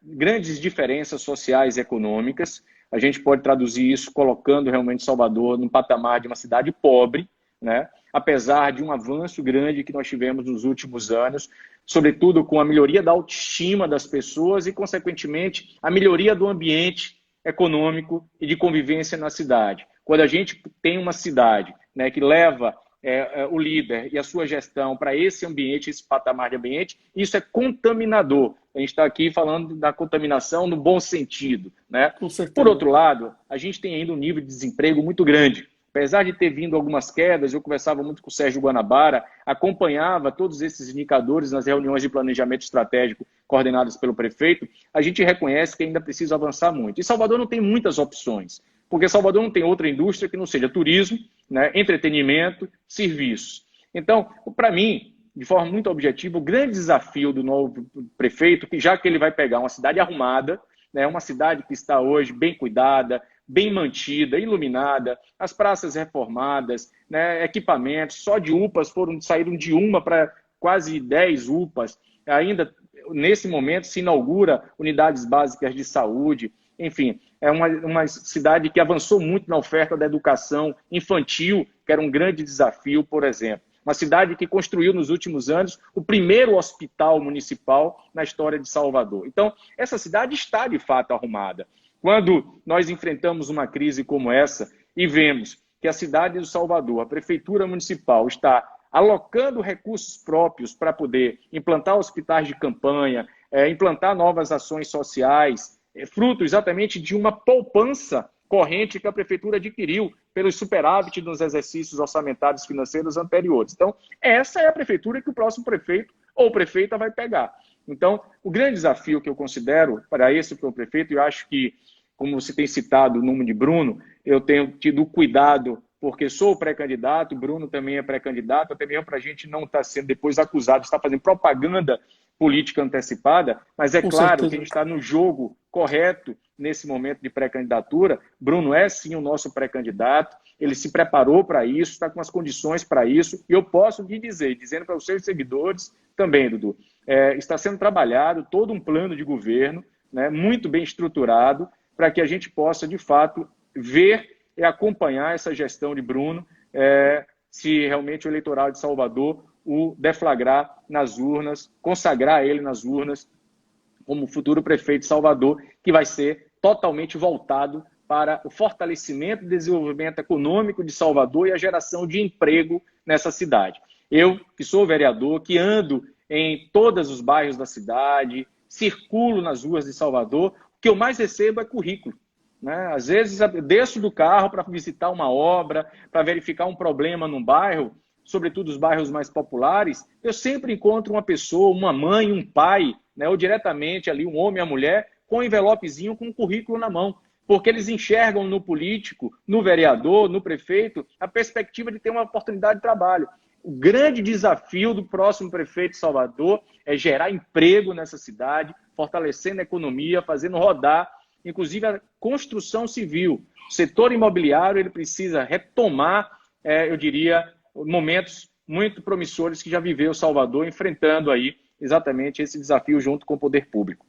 grandes diferenças sociais e econômicas. A gente pode traduzir isso colocando realmente Salvador num patamar de uma cidade pobre, né? Apesar de um avanço grande que nós tivemos nos últimos anos, sobretudo com a melhoria da autoestima das pessoas e, consequentemente, a melhoria do ambiente econômico e de convivência na cidade. Quando a gente tem uma cidade, né, que leva o líder e a sua gestão para esse ambiente, esse patamar de ambiente, isso é contaminador. A gente está aqui falando da contaminação no bom sentido, né? Por outro lado, a gente tem ainda um nível de desemprego muito grande. Apesar de ter vindo algumas quedas, eu conversava muito com o Sérgio Guanabara, acompanhava todos esses indicadores nas reuniões de planejamento estratégico coordenadas pelo prefeito, a gente reconhece que ainda precisa avançar muito. E Salvador não tem muitas opções, porque Salvador não tem outra indústria que não seja turismo, né, entretenimento, serviços. Então, para mim, de forma muito objetiva, o grande desafio do novo prefeito, que já que ele vai pegar uma cidade arrumada, né, uma cidade que está hoje bem cuidada, bem mantida, iluminada, as praças reformadas, né, equipamentos, só de UPAs saíram de uma para quase 10 UPAs, ainda nesse momento se inaugura unidades básicas de saúde. Enfim, é uma cidade que avançou muito na oferta da educação infantil, que era um grande desafio, por exemplo. Uma cidade que construiu nos últimos anos o primeiro hospital municipal na história de Salvador. Então, essa cidade está de fato arrumada. Quando nós enfrentamos uma crise como essa e vemos que a cidade de Salvador, a prefeitura municipal, está alocando recursos próprios para poder implantar hospitais de campanha, implantar novas ações sociais, fruto exatamente de uma poupança corrente que a prefeitura adquiriu pelos superávit nos exercícios orçamentários financeiros anteriores. Então, essa é a prefeitura que o próximo prefeito ou prefeita vai pegar. Então, o grande desafio que eu considero para esse prefeito, eu acho que, como você tem citado o nome de Bruno, eu tenho tido cuidado, porque sou pré-candidato, Bruno também é pré-candidato, até mesmo para a gente não estar sendo depois acusado de estar fazendo propaganda política antecipada, mas é claro que a gente está no jogo correto nesse momento de pré-candidatura. Bruno é sim o nosso pré-candidato, ele se preparou para isso, está com as condições para isso, e eu posso lhe dizer, dizendo para os seus seguidores também, Dudu, está sendo trabalhado todo um plano de governo, né, muito bem estruturado, para que a gente possa, de fato, ver e acompanhar essa gestão de Bruno, se realmente o eleitorado de Salvador o deflagrar nas urnas, consagrar ele nas urnas como futuro prefeito de Salvador, que vai ser totalmente voltado para o fortalecimento e desenvolvimento econômico de Salvador e a geração de emprego nessa cidade. Eu, que sou vereador, que ando em todos os bairros da cidade, circulo nas ruas de Salvador, o que eu mais recebo é currículo. Né? Às vezes eu desço do carro para visitar uma obra, para verificar um problema num bairro, sobretudo os bairros mais populares, eu sempre encontro uma pessoa, uma mãe, um pai, né, ou diretamente ali um homem e a mulher, com um envelopezinho com um currículo na mão, porque eles enxergam no político, no vereador, no prefeito, a perspectiva de ter uma oportunidade de trabalho. O grande desafio do próximo prefeito de Salvador é gerar emprego nessa cidade, fortalecendo a economia, fazendo rodar, inclusive a construção civil. O setor imobiliário ele precisa retomar, eu diria, momentos muito promissores que já viveu Salvador, enfrentando aí exatamente esse desafio junto com o poder público.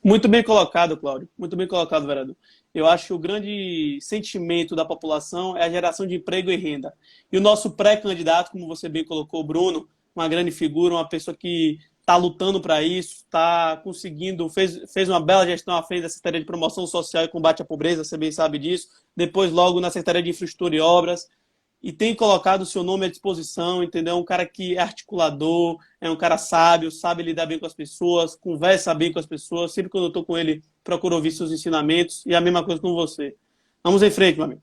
Muito bem colocado, Cláudio. Muito bem colocado, vereador. Eu acho que o grande sentimento da população é a geração de emprego e renda. E o nosso pré-candidato, como você bem colocou, Bruno, uma grande figura, uma pessoa que está lutando para isso, está conseguindo, fez uma bela gestão à frente da Secretaria de Promoção Social e Combate à Pobreza, você bem sabe disso. Depois, logo, na Secretaria de Infraestrutura e Obras. E tem colocado o seu nome à disposição, entendeu? É um cara que é articulador, é um cara sábio, sabe lidar bem com as pessoas, conversa bem com as pessoas. Sempre quando eu estou com ele, procuro ouvir seus ensinamentos. E a mesma coisa com você. Vamos em frente, meu amigo.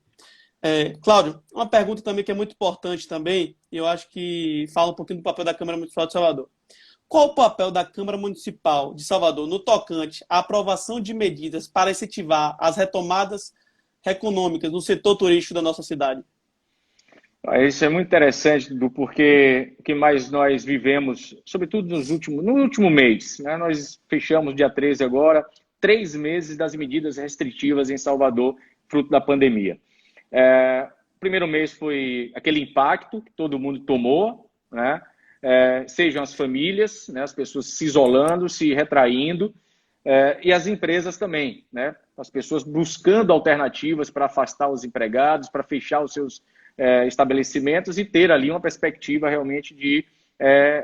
Cláudio, uma pergunta também que é muito importante também, e eu acho que fala um pouquinho do papel da Câmara Municipal de Salvador. Qual o papel da Câmara Municipal de Salvador no tocante à aprovação de medidas para incentivar as retomadas econômicas no setor turístico da nossa cidade? Isso é muito interessante, Dudu, porque o que mais nós vivemos, sobretudo no último mês, né? Nós fechamos dia 13 agora, 3 meses das medidas restritivas em Salvador, fruto da pandemia. O primeiro mês foi aquele impacto que todo mundo tomou, né? Sejam as famílias, né? As pessoas se isolando, se retraindo, e as empresas também, né? As pessoas buscando alternativas para afastar os empregados, para fechar os seus estabelecimentos e ter ali uma perspectiva realmente de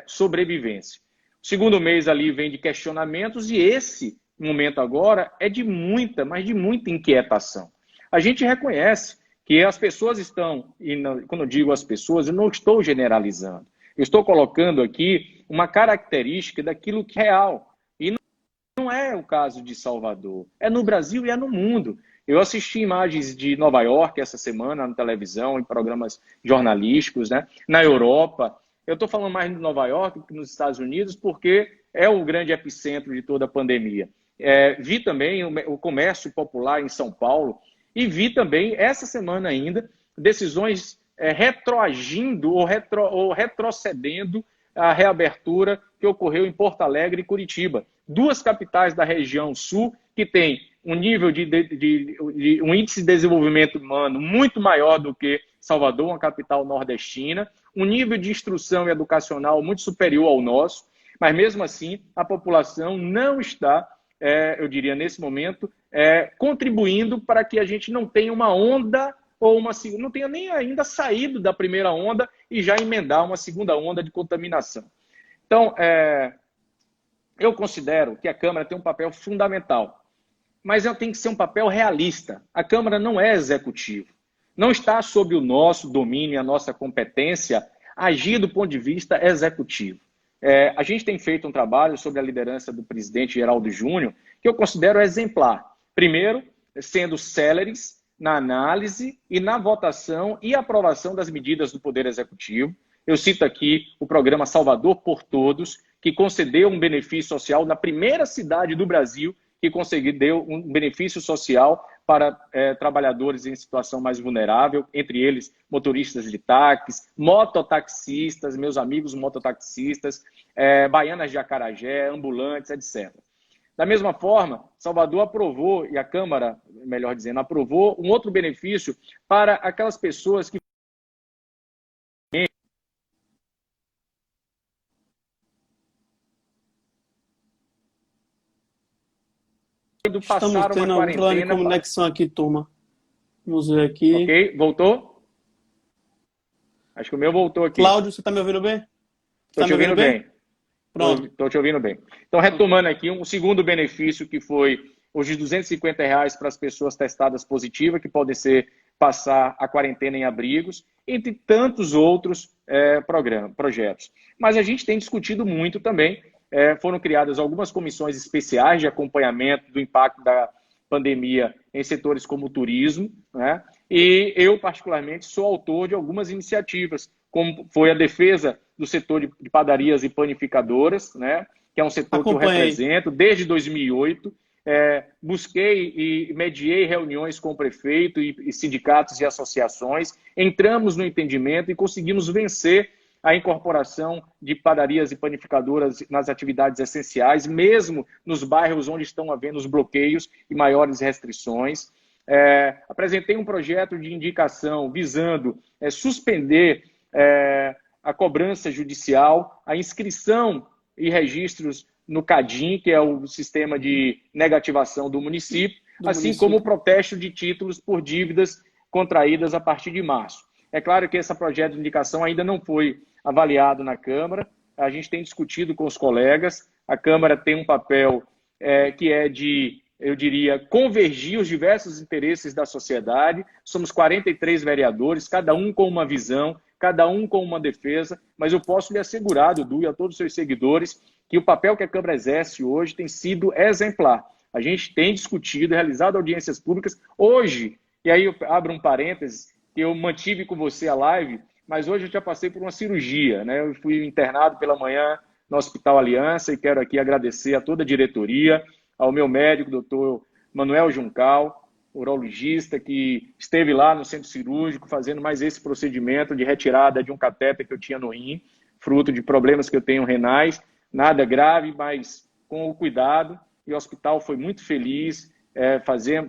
sobrevivência. O segundo mês ali vem de questionamentos e esse momento agora é de muita, mas de muita inquietação. A gente reconhece que as pessoas estão, e quando eu digo as pessoas, eu não estou generalizando, eu estou colocando aqui uma característica daquilo que é real. E não é o caso de Salvador, é no Brasil e é no mundo. Eu assisti imagens de Nova York essa semana na televisão, em programas jornalísticos, né? Na Europa. Eu estou falando mais de Nova York que nos Estados Unidos, porque é o grande epicentro de toda a pandemia. Vi também o comércio popular em São Paulo e vi também, essa semana ainda, decisões retroagindo ou retrocedendo a reabertura que ocorreu em Porto Alegre e Curitiba. 2 capitais da região sul que têm um nível um índice de desenvolvimento humano muito maior do que Salvador, uma capital nordestina, um nível de instrução educacional muito superior ao nosso, Mas mesmo assim, a população não está, eu diria nesse momento, contribuindo para que a gente não tenha uma onda ou uma segunda, não tenha nem ainda saído da primeira onda e já emendar uma segunda onda de contaminação. Então, eu considero que a Câmara tem um papel fundamental, mas ela tem que ser um papel realista. A Câmara não é executivo. Não está sob o nosso domínio, a nossa competência, agir do ponto de vista executivo. A gente tem feito um trabalho sobre a liderança do presidente Geraldo Júnior, que eu considero exemplar. Primeiro, sendo céleres na análise e na votação e aprovação das medidas do Poder Executivo. Eu cito aqui o programa Salvador por Todos, que concedeu um benefício social na primeira cidade do Brasil que concedeu um benefício social para trabalhadores em situação mais vulnerável, entre eles motoristas de táxis, mototaxistas, meus amigos mototaxistas, baianas de acarajé, ambulantes, etc. Da mesma forma, Salvador aprovou, e a Câmara, melhor dizendo, aprovou um outro benefício para aquelas pessoas que Estamos tendo um problema de conexão aqui, turma. Vamos ver aqui. Ok, voltou? Acho que o meu voltou aqui. Cláudio, você está me ouvindo bem? Estou te ouvindo bem. Pronto. Estou te ouvindo bem. Então, retomando aqui, um segundo benefício que foi os de R$250 para as pessoas testadas positivas, que podem passar a quarentena em abrigos, entre tantos outros projetos. Mas a gente tem discutido muito também. Foram criadas algumas comissões especiais de acompanhamento do impacto da pandemia em setores como o turismo, né? E eu, particularmente, sou autor de algumas iniciativas, como foi a defesa do setor de padarias e panificadoras, né? Que é um setor que eu represento desde 2008. Busquei e mediei reuniões com o prefeito e sindicatos e associações, entramos no entendimento e conseguimos vencer a incorporação de padarias e panificadoras nas atividades essenciais, mesmo nos bairros onde estão havendo os bloqueios e maiores restrições. Apresentei um projeto de indicação visando suspender a cobrança judicial, a inscrição e registros no CADIM, que é o sistema de negativação do município, como o protesto de títulos por dívidas contraídas a partir de março. É claro que esse projeto de indicação ainda não foi avaliado na Câmara, a gente tem discutido com os colegas, a Câmara tem um papel que é de, eu diria, convergir os diversos interesses da sociedade, somos 43 vereadores, cada um com uma visão, cada um com uma defesa, mas eu posso lhe assegurar, Dudu, e a todos os seus seguidores, que o papel que a Câmara exerce hoje tem sido exemplar. A gente tem discutido, realizado audiências públicas. Hoje, e aí eu abro um parênteses, que eu mantive com você a live, mas hoje eu já passei por uma cirurgia, né? Eu fui internado pela manhã no Hospital Aliança e quero aqui agradecer a toda a diretoria, ao meu médico, doutor Manuel Juncal, urologista, que esteve lá no centro cirúrgico fazendo mais esse procedimento de retirada de um catéter que eu tinha no rim, fruto de problemas que eu tenho renais, nada grave, mas com o cuidado, e o hospital foi muito feliz,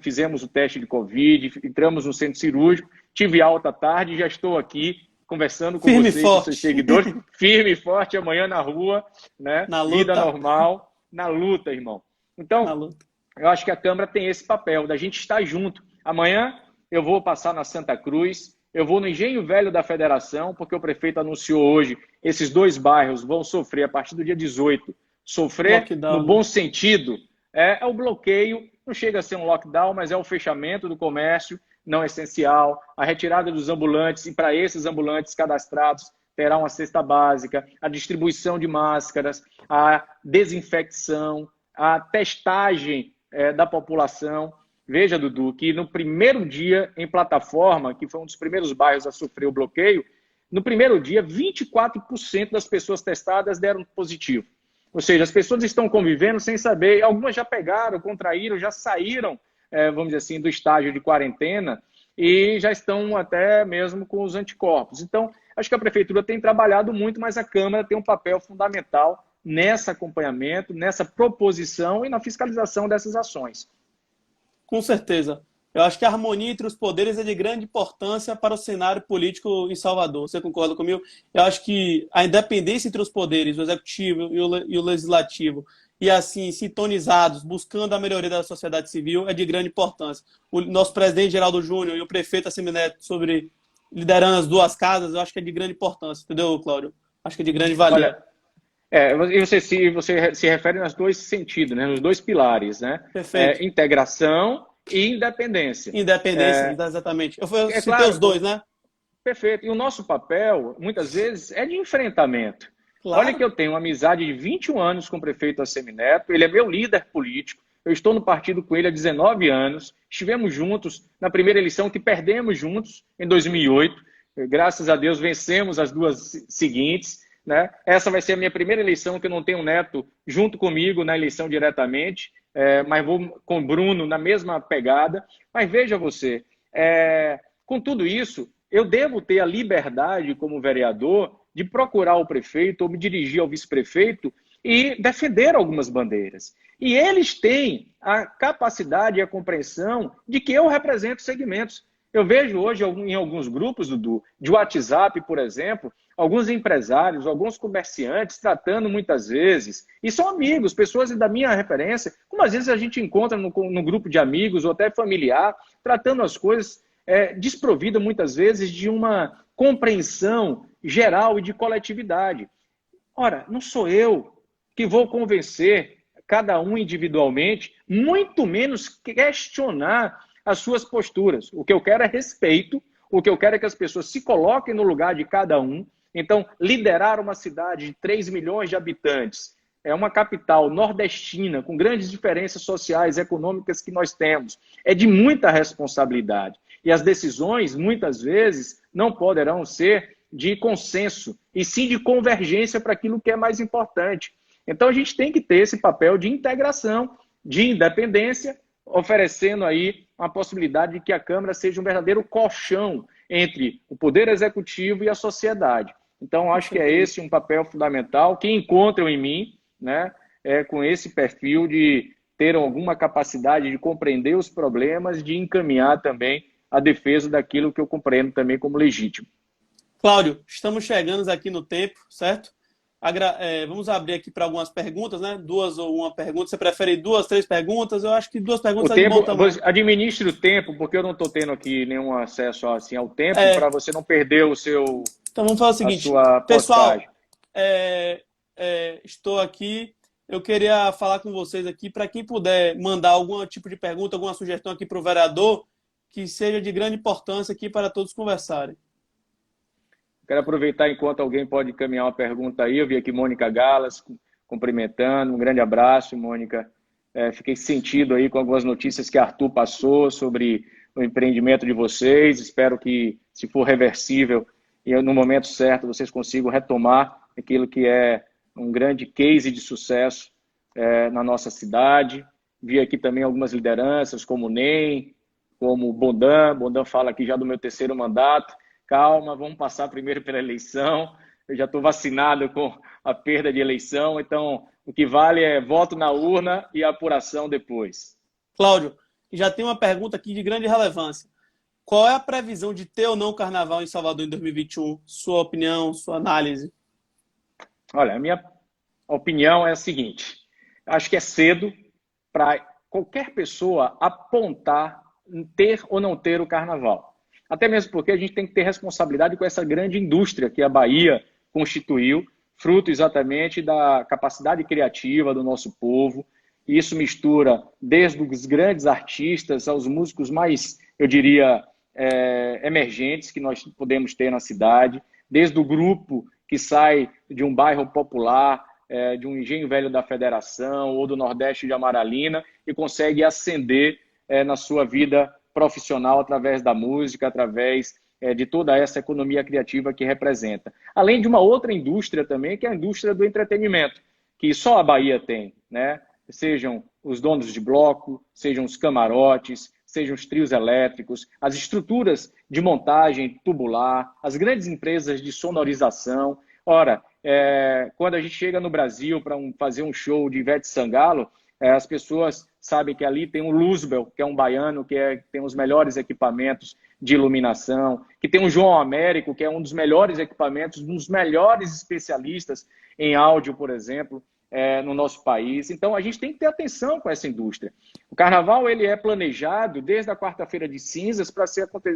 fizemos o teste de Covid, entramos no centro cirúrgico, tive alta à tarde e já estou aqui conversando com firme você e com seus seguidores, firme e forte, amanhã na rua, né? Na luta. Vida normal, na luta, irmão. Então, eu acho que a Câmara tem esse papel, da gente estar junto. Amanhã eu vou passar na Santa Cruz, eu vou no Engenho Velho da Federação, porque o prefeito anunciou hoje, esses 2 bairros vão sofrer, a partir do dia 18, sofrer lockdown, no bom sentido, é o bloqueio, não chega a ser um lockdown, mas é o fechamento do comércio não essencial, a retirada dos ambulantes, e para esses ambulantes cadastrados terá uma cesta básica, a distribuição de máscaras, a desinfecção, a testagem da população. Veja, Dudu, que no primeiro dia em Plataforma, que foi um dos primeiros bairros a sofrer o bloqueio, no primeiro dia, 24% das pessoas testadas deram positivo. Ou seja, as pessoas estão convivendo sem saber, algumas já pegaram, contraíram, já saíram, vamos dizer assim, do estágio de quarentena e já estão até mesmo com os anticorpos. Então, acho que a Prefeitura tem trabalhado muito, mas a Câmara tem um papel fundamental nesse acompanhamento, nessa proposição e na fiscalização dessas ações. Com certeza. Eu acho que a harmonia entre os poderes é de grande importância para o cenário político em Salvador. Você concorda comigo? Eu acho que a independência entre os poderes, o executivo e o legislativo, e assim, sintonizados, buscando a melhoria da sociedade civil, é de grande importância. O nosso presidente Geraldo Júnior e o prefeito Assemineto sobre liderando as duas casas, eu acho que é de grande importância, entendeu, Cláudio? Acho que é de grande valia. Olha, e você se refere nos dois sentidos, né? Nos dois pilares, né? Perfeito. Integração e independência. Independência, exatamente. Eu É citei os claro, dois, né? perfeito. E o nosso papel, muitas vezes, é de enfrentamento. Olha que Claro. eu tenho uma amizade de 21 anos com o prefeito Assemineto, ele é meu líder político, eu estou no partido com ele há 19 anos, estivemos juntos na primeira eleição que perdemos juntos em 2008, graças a Deus vencemos as duas seguintes, né? Essa vai ser a minha primeira eleição que eu não tenho um neto junto comigo na eleição diretamente, mas vou com o Bruno na mesma pegada. Mas veja você, com tudo isso, eu devo ter a liberdade, como vereador, de procurar o prefeito ou me dirigir ao vice-prefeito e defender algumas bandeiras. E eles têm a capacidade e a compreensão de que eu represento segmentos. Eu vejo hoje em alguns grupos, Dudu, de WhatsApp, por exemplo, alguns empresários, alguns comerciantes tratando muitas vezes, e são amigos, pessoas da minha referência, como às vezes a gente encontra no grupo de amigos ou até familiar, tratando as coisas desprovida muitas vezes de uma compreensão geral e de coletividade. Ora, não sou eu que vou convencer cada um individualmente, muito menos questionar as suas posturas. O que eu quero é respeito, o que eu quero é que as pessoas se coloquem no lugar de cada um. Então, liderar uma cidade de 3 milhões de habitantes, é uma capital nordestina, com grandes diferenças sociais e econômicas que nós temos, é de muita responsabilidade. E as decisões, muitas vezes, não poderão ser de consenso, e sim de convergência para aquilo que é mais importante. Então, a gente tem que ter esse papel de integração, de independência, oferecendo aí uma possibilidade de que a Câmara seja um verdadeiro colchão entre o Poder Executivo e a sociedade. Então, Com acho que é certeza. esse um papel fundamental que encontram em mim, né, com esse perfil de ter alguma capacidade de compreender os problemas, de encaminhar também a defesa daquilo que eu compreendo também como legítimo. Cláudio, estamos chegando aqui no tempo, certo? Vamos abrir aqui para algumas perguntas, né? Duas ou uma pergunta. Você prefere duas, três perguntas? Eu acho que duas O perguntas é de bom tempo, tamanho. administre o tempo, porque eu não estou tendo aqui nenhum acesso assim, ao tempo, para É, você não perder então vamos fazer o a seguinte. sua Pessoal, postagem. estou aqui. Eu queria falar com vocês aqui para quem puder mandar algum tipo de pergunta, alguma sugestão aqui para o vereador, que seja de grande importância aqui para todos conversarem. Quero aproveitar enquanto alguém pode encaminhar uma pergunta aí. Eu vi aqui Mônica Galas cumprimentando. Um grande abraço, Mônica. Fiquei sentido aí com algumas notícias que Arthur passou sobre o empreendimento de vocês. Espero que, se for reversível e no momento certo, vocês consigam retomar aquilo que é um grande case de sucesso na nossa cidade. Vi aqui também algumas lideranças, como o NEM, como o Bondan. Bondan fala aqui já do meu terceiro mandato. Calma, vamos passar primeiro pela eleição. Eu já estou vacinado com a perda de eleição, então o que vale é voto na urna e a apuração depois. Cláudio, já tem uma pergunta aqui de grande relevância. Qual é a previsão de ter ou não carnaval em Salvador em 2021? Sua opinião, sua análise? Olha, a minha opinião é a seguinte: acho que é cedo para qualquer pessoa apontar ter ou não ter o carnaval. Até mesmo porque a gente tem que ter responsabilidade com essa grande indústria que a Bahia constituiu, fruto exatamente da capacidade criativa do nosso povo. E isso mistura desde os grandes artistas aos músicos mais, eu diria, emergentes que nós podemos ter na cidade, desde o grupo que sai de um bairro popular, de um engenho velho da Federação ou do Nordeste de Amaralina e consegue ascender na sua vida profissional através da música, através de toda essa economia criativa que representa. Além de uma outra indústria também, que é a indústria do entretenimento, que só a Bahia tem, né? Sejam os donos de bloco, sejam os camarotes, sejam os trios elétricos, as estruturas de montagem tubular, as grandes empresas de sonorização. Ora, quando a gente chega no Brasil para fazer um show de Ivete Sangalo, as pessoas sabem que ali tem um Luzbel, que é um baiano, que tem os melhores equipamentos de iluminação, que tem o João Américo, que é um dos melhores equipamentos, um dos melhores especialistas em áudio, por exemplo, no nosso país. Então, a gente tem que ter atenção com essa indústria. O carnaval ele é planejado desde a quarta-feira de cinzas para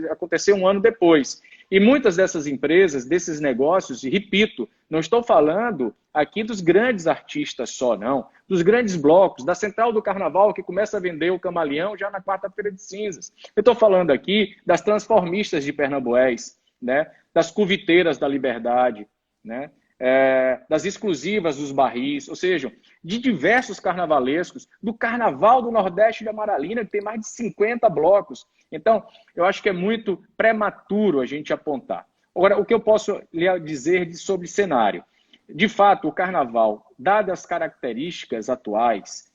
acontecer um ano depois. E muitas dessas empresas, desses negócios, e repito, não estou falando aqui dos grandes artistas só, não, dos grandes blocos, da Central do Carnaval, que começa a vender o camaleão já na quarta-feira de cinzas. Eu estou falando aqui das transformistas de Pernambués, né? Das cuviteiras da Liberdade, né? Das exclusivas dos barris, ou seja, de diversos carnavalescos, do Carnaval do Nordeste de Amaralina, que tem mais de 50 blocos. Então, eu acho que é muito prematuro a gente apontar. Agora, o que eu posso lhe dizer sobre cenário? De fato, o Carnaval, dadas as características atuais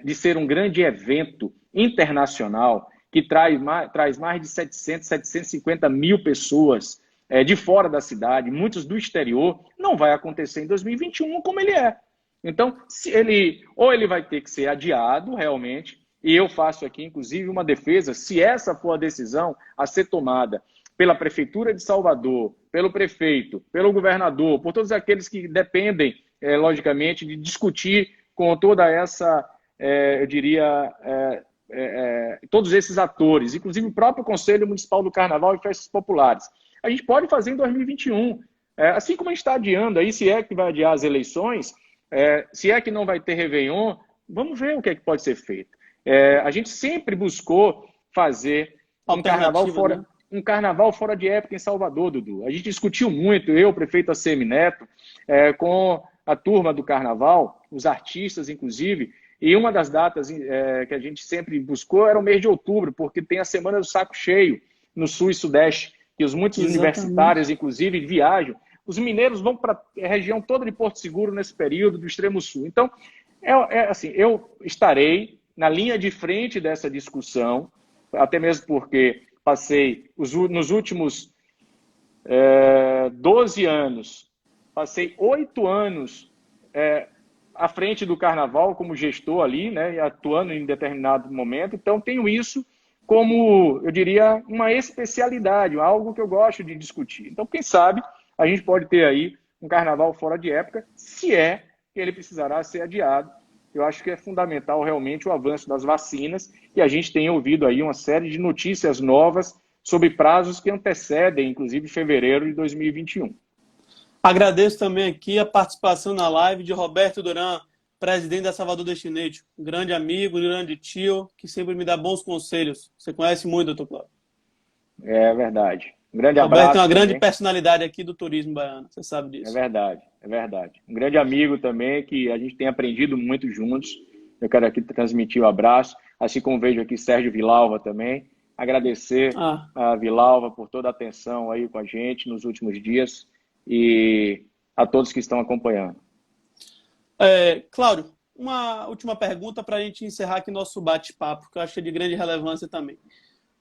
de ser um grande evento internacional, que traz mais de 700, 750 mil pessoas de fora da cidade, muitos do exterior, não vai acontecer em 2021 como ele é. Então, ou ele vai ter que ser adiado realmente, e eu faço aqui, inclusive, uma defesa, se essa for a decisão a ser tomada pela Prefeitura de Salvador, pelo prefeito, pelo governador, por todos aqueles que dependem, logicamente, de discutir com toda essa, eu diria, todos esses atores, inclusive o próprio Conselho Municipal do Carnaval e Festas Populares. A gente pode fazer em 2021. Assim como a gente está adiando aí, se é que vai adiar as eleições, se é que não vai ter Réveillon, vamos ver o que é que pode ser feito. A gente sempre buscou fazer um carnaval fora de época em Salvador, Dudu. A gente discutiu muito, eu, o prefeito ACM Neto, com a turma do carnaval, os artistas, inclusive, e uma das datas que a gente sempre buscou era o mês de outubro, porque tem a Semana do Saco Cheio no Sul e Sudeste, que muitos universitários, inclusive, viajam. Os mineiros vão para a região toda de Porto Seguro nesse período, do extremo sul. Então, assim, eu estarei na linha de frente dessa discussão, até mesmo porque passei nos últimos 12 anos, passei 8 anos à frente do Carnaval como gestor ali, né, atuando em determinado momento. Então, tenho isso como, eu diria, uma especialidade, algo que eu gosto de discutir. Então, quem sabe, a gente pode ter aí um carnaval fora de época, se é que ele precisará ser adiado. Eu acho que é fundamental realmente o avanço das vacinas, e a gente tem ouvido aí uma série de notícias novas sobre prazos que antecedem, inclusive, fevereiro de 2021. Agradeço também aqui a participação na live de Roberto Duran, presidente da Salvador Destination, um grande amigo, um grande tio, que sempre me dá bons conselhos. Você conhece muito, doutor Cláudio. É verdade. Um grande abraço. Roberto é uma grande personalidade aqui do turismo baiano, você sabe disso. É verdade, é verdade. Um grande amigo também, que a gente tem aprendido muito juntos. Eu quero aqui transmitir o abraço, assim como vejo aqui Sérgio Vilalva também. Agradecer a Vilalva por toda a atenção aí com a gente nos últimos dias e a todos que estão acompanhando. Cláudio, uma última pergunta para a gente encerrar aqui nosso bate-papo, que eu acho que é de grande relevância também.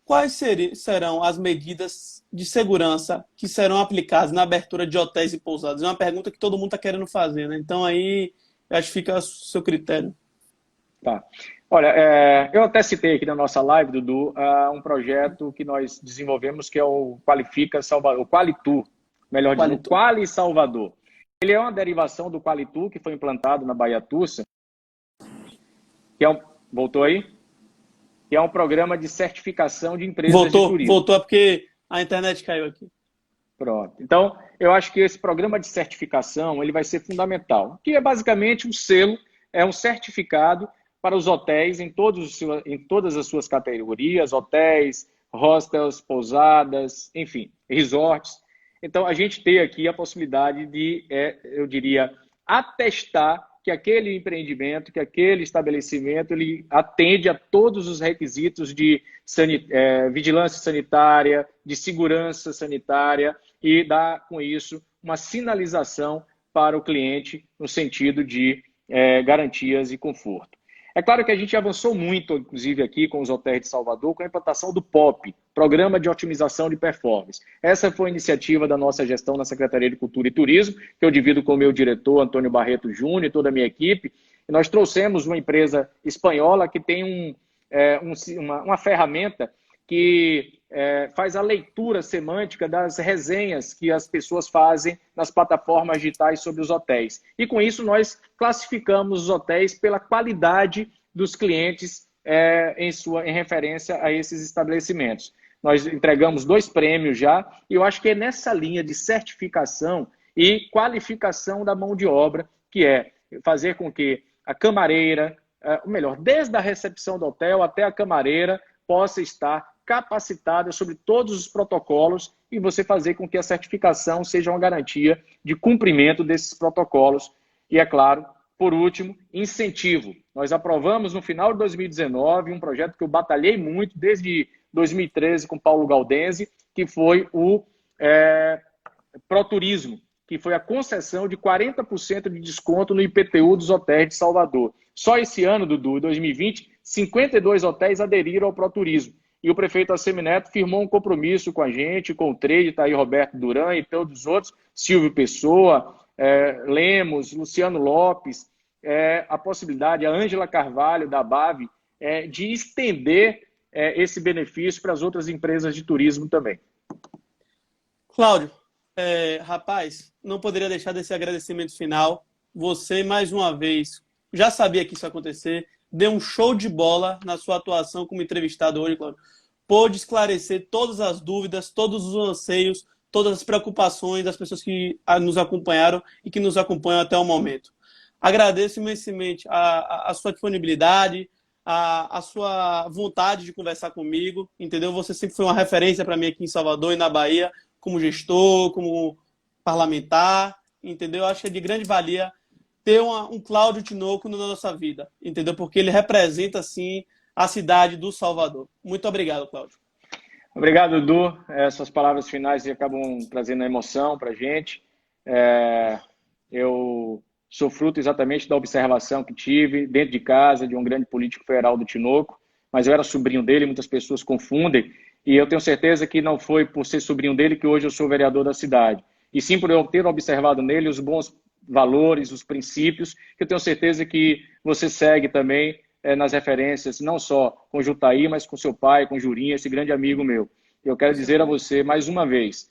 Quais serão as medidas de segurança que serão aplicadas na abertura de hotéis e pousadas? É uma pergunta que todo mundo está querendo fazer, né? Então aí, eu acho que fica a seu critério. Tá. Olha, eu até citei aqui na nossa live, Dudu, um projeto que nós desenvolvemos que é o Qualifica Salvador, o Qualitur, melhor dizendo, o Quali Salvador. Ele é uma derivação do Qualitur, que foi implantado na Baía Tussa, que é voltou aí? Que é um programa de certificação de empresas de turismo. Voltou porque a internet caiu aqui. Pronto. Então, eu acho que esse programa de certificação ele vai ser fundamental, que é basicamente um selo, é um certificado para os hotéis em todas as suas categorias, hotéis, hostels, pousadas, enfim, resorts. Então, a gente tem aqui a possibilidade de, eu diria, atestar que aquele empreendimento, que aquele estabelecimento, ele atende a todos os requisitos de vigilância sanitária, de segurança sanitária e dá, com isso, uma sinalização para o cliente no sentido de garantias e conforto. É claro que a gente avançou muito, inclusive aqui com os hotéis de Salvador, com a implantação do POP, Programa de Otimização de Performance. Essa foi a iniciativa da nossa gestão na Secretaria de Cultura e Turismo, que eu divido com o meu diretor, Antônio Barreto Júnior, e toda a minha equipe, E nós trouxemos uma empresa espanhola que tem uma ferramenta que faz a leitura semântica das resenhas que as pessoas fazem nas plataformas digitais sobre os hotéis. E com isso nós classificamos os hotéis pela qualidade dos clientes em referência a esses estabelecimentos. Nós entregamos 2 prêmios já, e eu acho que é nessa linha de certificação e qualificação da mão de obra, que é fazer com que a camareira, ou melhor, desde a recepção do hotel até a camareira, possa estar capacitada sobre todos os protocolos e você fazer com que a certificação seja uma garantia de cumprimento desses protocolos. E, é claro, por último, incentivo. Nós aprovamos no final de 2019 um projeto que eu batalhei muito desde 2013 com Paulo Galdense, que foi o Proturismo, que foi a concessão de 40% de desconto no IPTU dos hotéis de Salvador. Só esse ano, Dudu, 2020, 52 hotéis aderiram ao Proturismo. E o prefeito Assemineto firmou um compromisso com a gente, com o trade, está aí Roberto Duran e todos os outros, Silvio Pessoa, Lemos, Luciano Lopes, a possibilidade, a Ângela Carvalho, da BAV, de estender esse benefício para as outras empresas de turismo também. Cláudio, rapaz, não poderia deixar desse agradecimento final. Você, mais uma vez, já sabia que isso ia acontecer, deu um show de bola na sua atuação como entrevistado hoje, Cláudio. Pôde esclarecer todas as dúvidas, todos os anseios, todas as preocupações das pessoas que nos acompanharam e que nos acompanham até o momento. Agradeço imensamente a sua disponibilidade, a sua vontade de conversar comigo, entendeu? Você sempre foi uma referência para mim aqui em Salvador e na Bahia, como gestor, como parlamentar, entendeu? Acho que é de grande valia ter um Cláudio Tinoco na nossa vida, entendeu? Porque ele representa, sim, a cidade do Salvador. Muito obrigado, Cláudio. Obrigado, Dudu. Essas palavras finais acabam trazendo emoção para a gente. Eu sou fruto exatamente da observação que tive dentro de casa de um grande político federal do Tinoco, mas eu era sobrinho dele, muitas pessoas confundem, e eu tenho certeza que não foi por ser sobrinho dele que hoje eu sou vereador da cidade, e sim por eu ter observado nele os bons valores, os princípios, que eu tenho certeza que você segue também nas referências, não só com o Jutaí, mas com seu pai, com o Jurinho, esse grande amigo meu. Eu quero dizer a você, mais uma vez,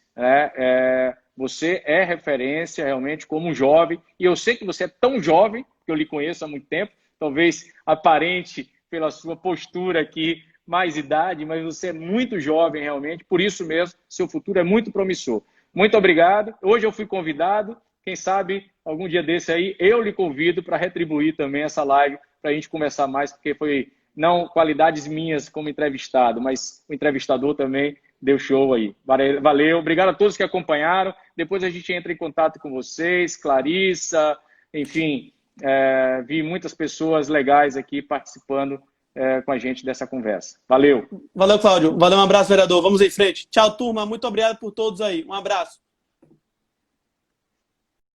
você é referência realmente como um jovem, e eu sei que você é tão jovem, que eu lhe conheço há muito tempo, talvez aparente pela sua postura aqui, mais idade, mas você é muito jovem realmente, por isso mesmo, seu futuro é muito promissor. Muito obrigado. Hoje eu fui convidado, quem sabe algum dia desse aí eu lhe convido para retribuir também essa live, para a gente conversar mais, porque foi não qualidades minhas como entrevistado, mas o entrevistador também deu show aí. Valeu, obrigado a todos que acompanharam. Depois a gente entra em contato com vocês, Clarissa, enfim, vi muitas pessoas legais aqui participando com a gente dessa conversa. Valeu. Valeu, Cláudio. Valeu, um abraço, vereador. Vamos em frente. Tchau, turma. Muito obrigado por todos aí. Um abraço.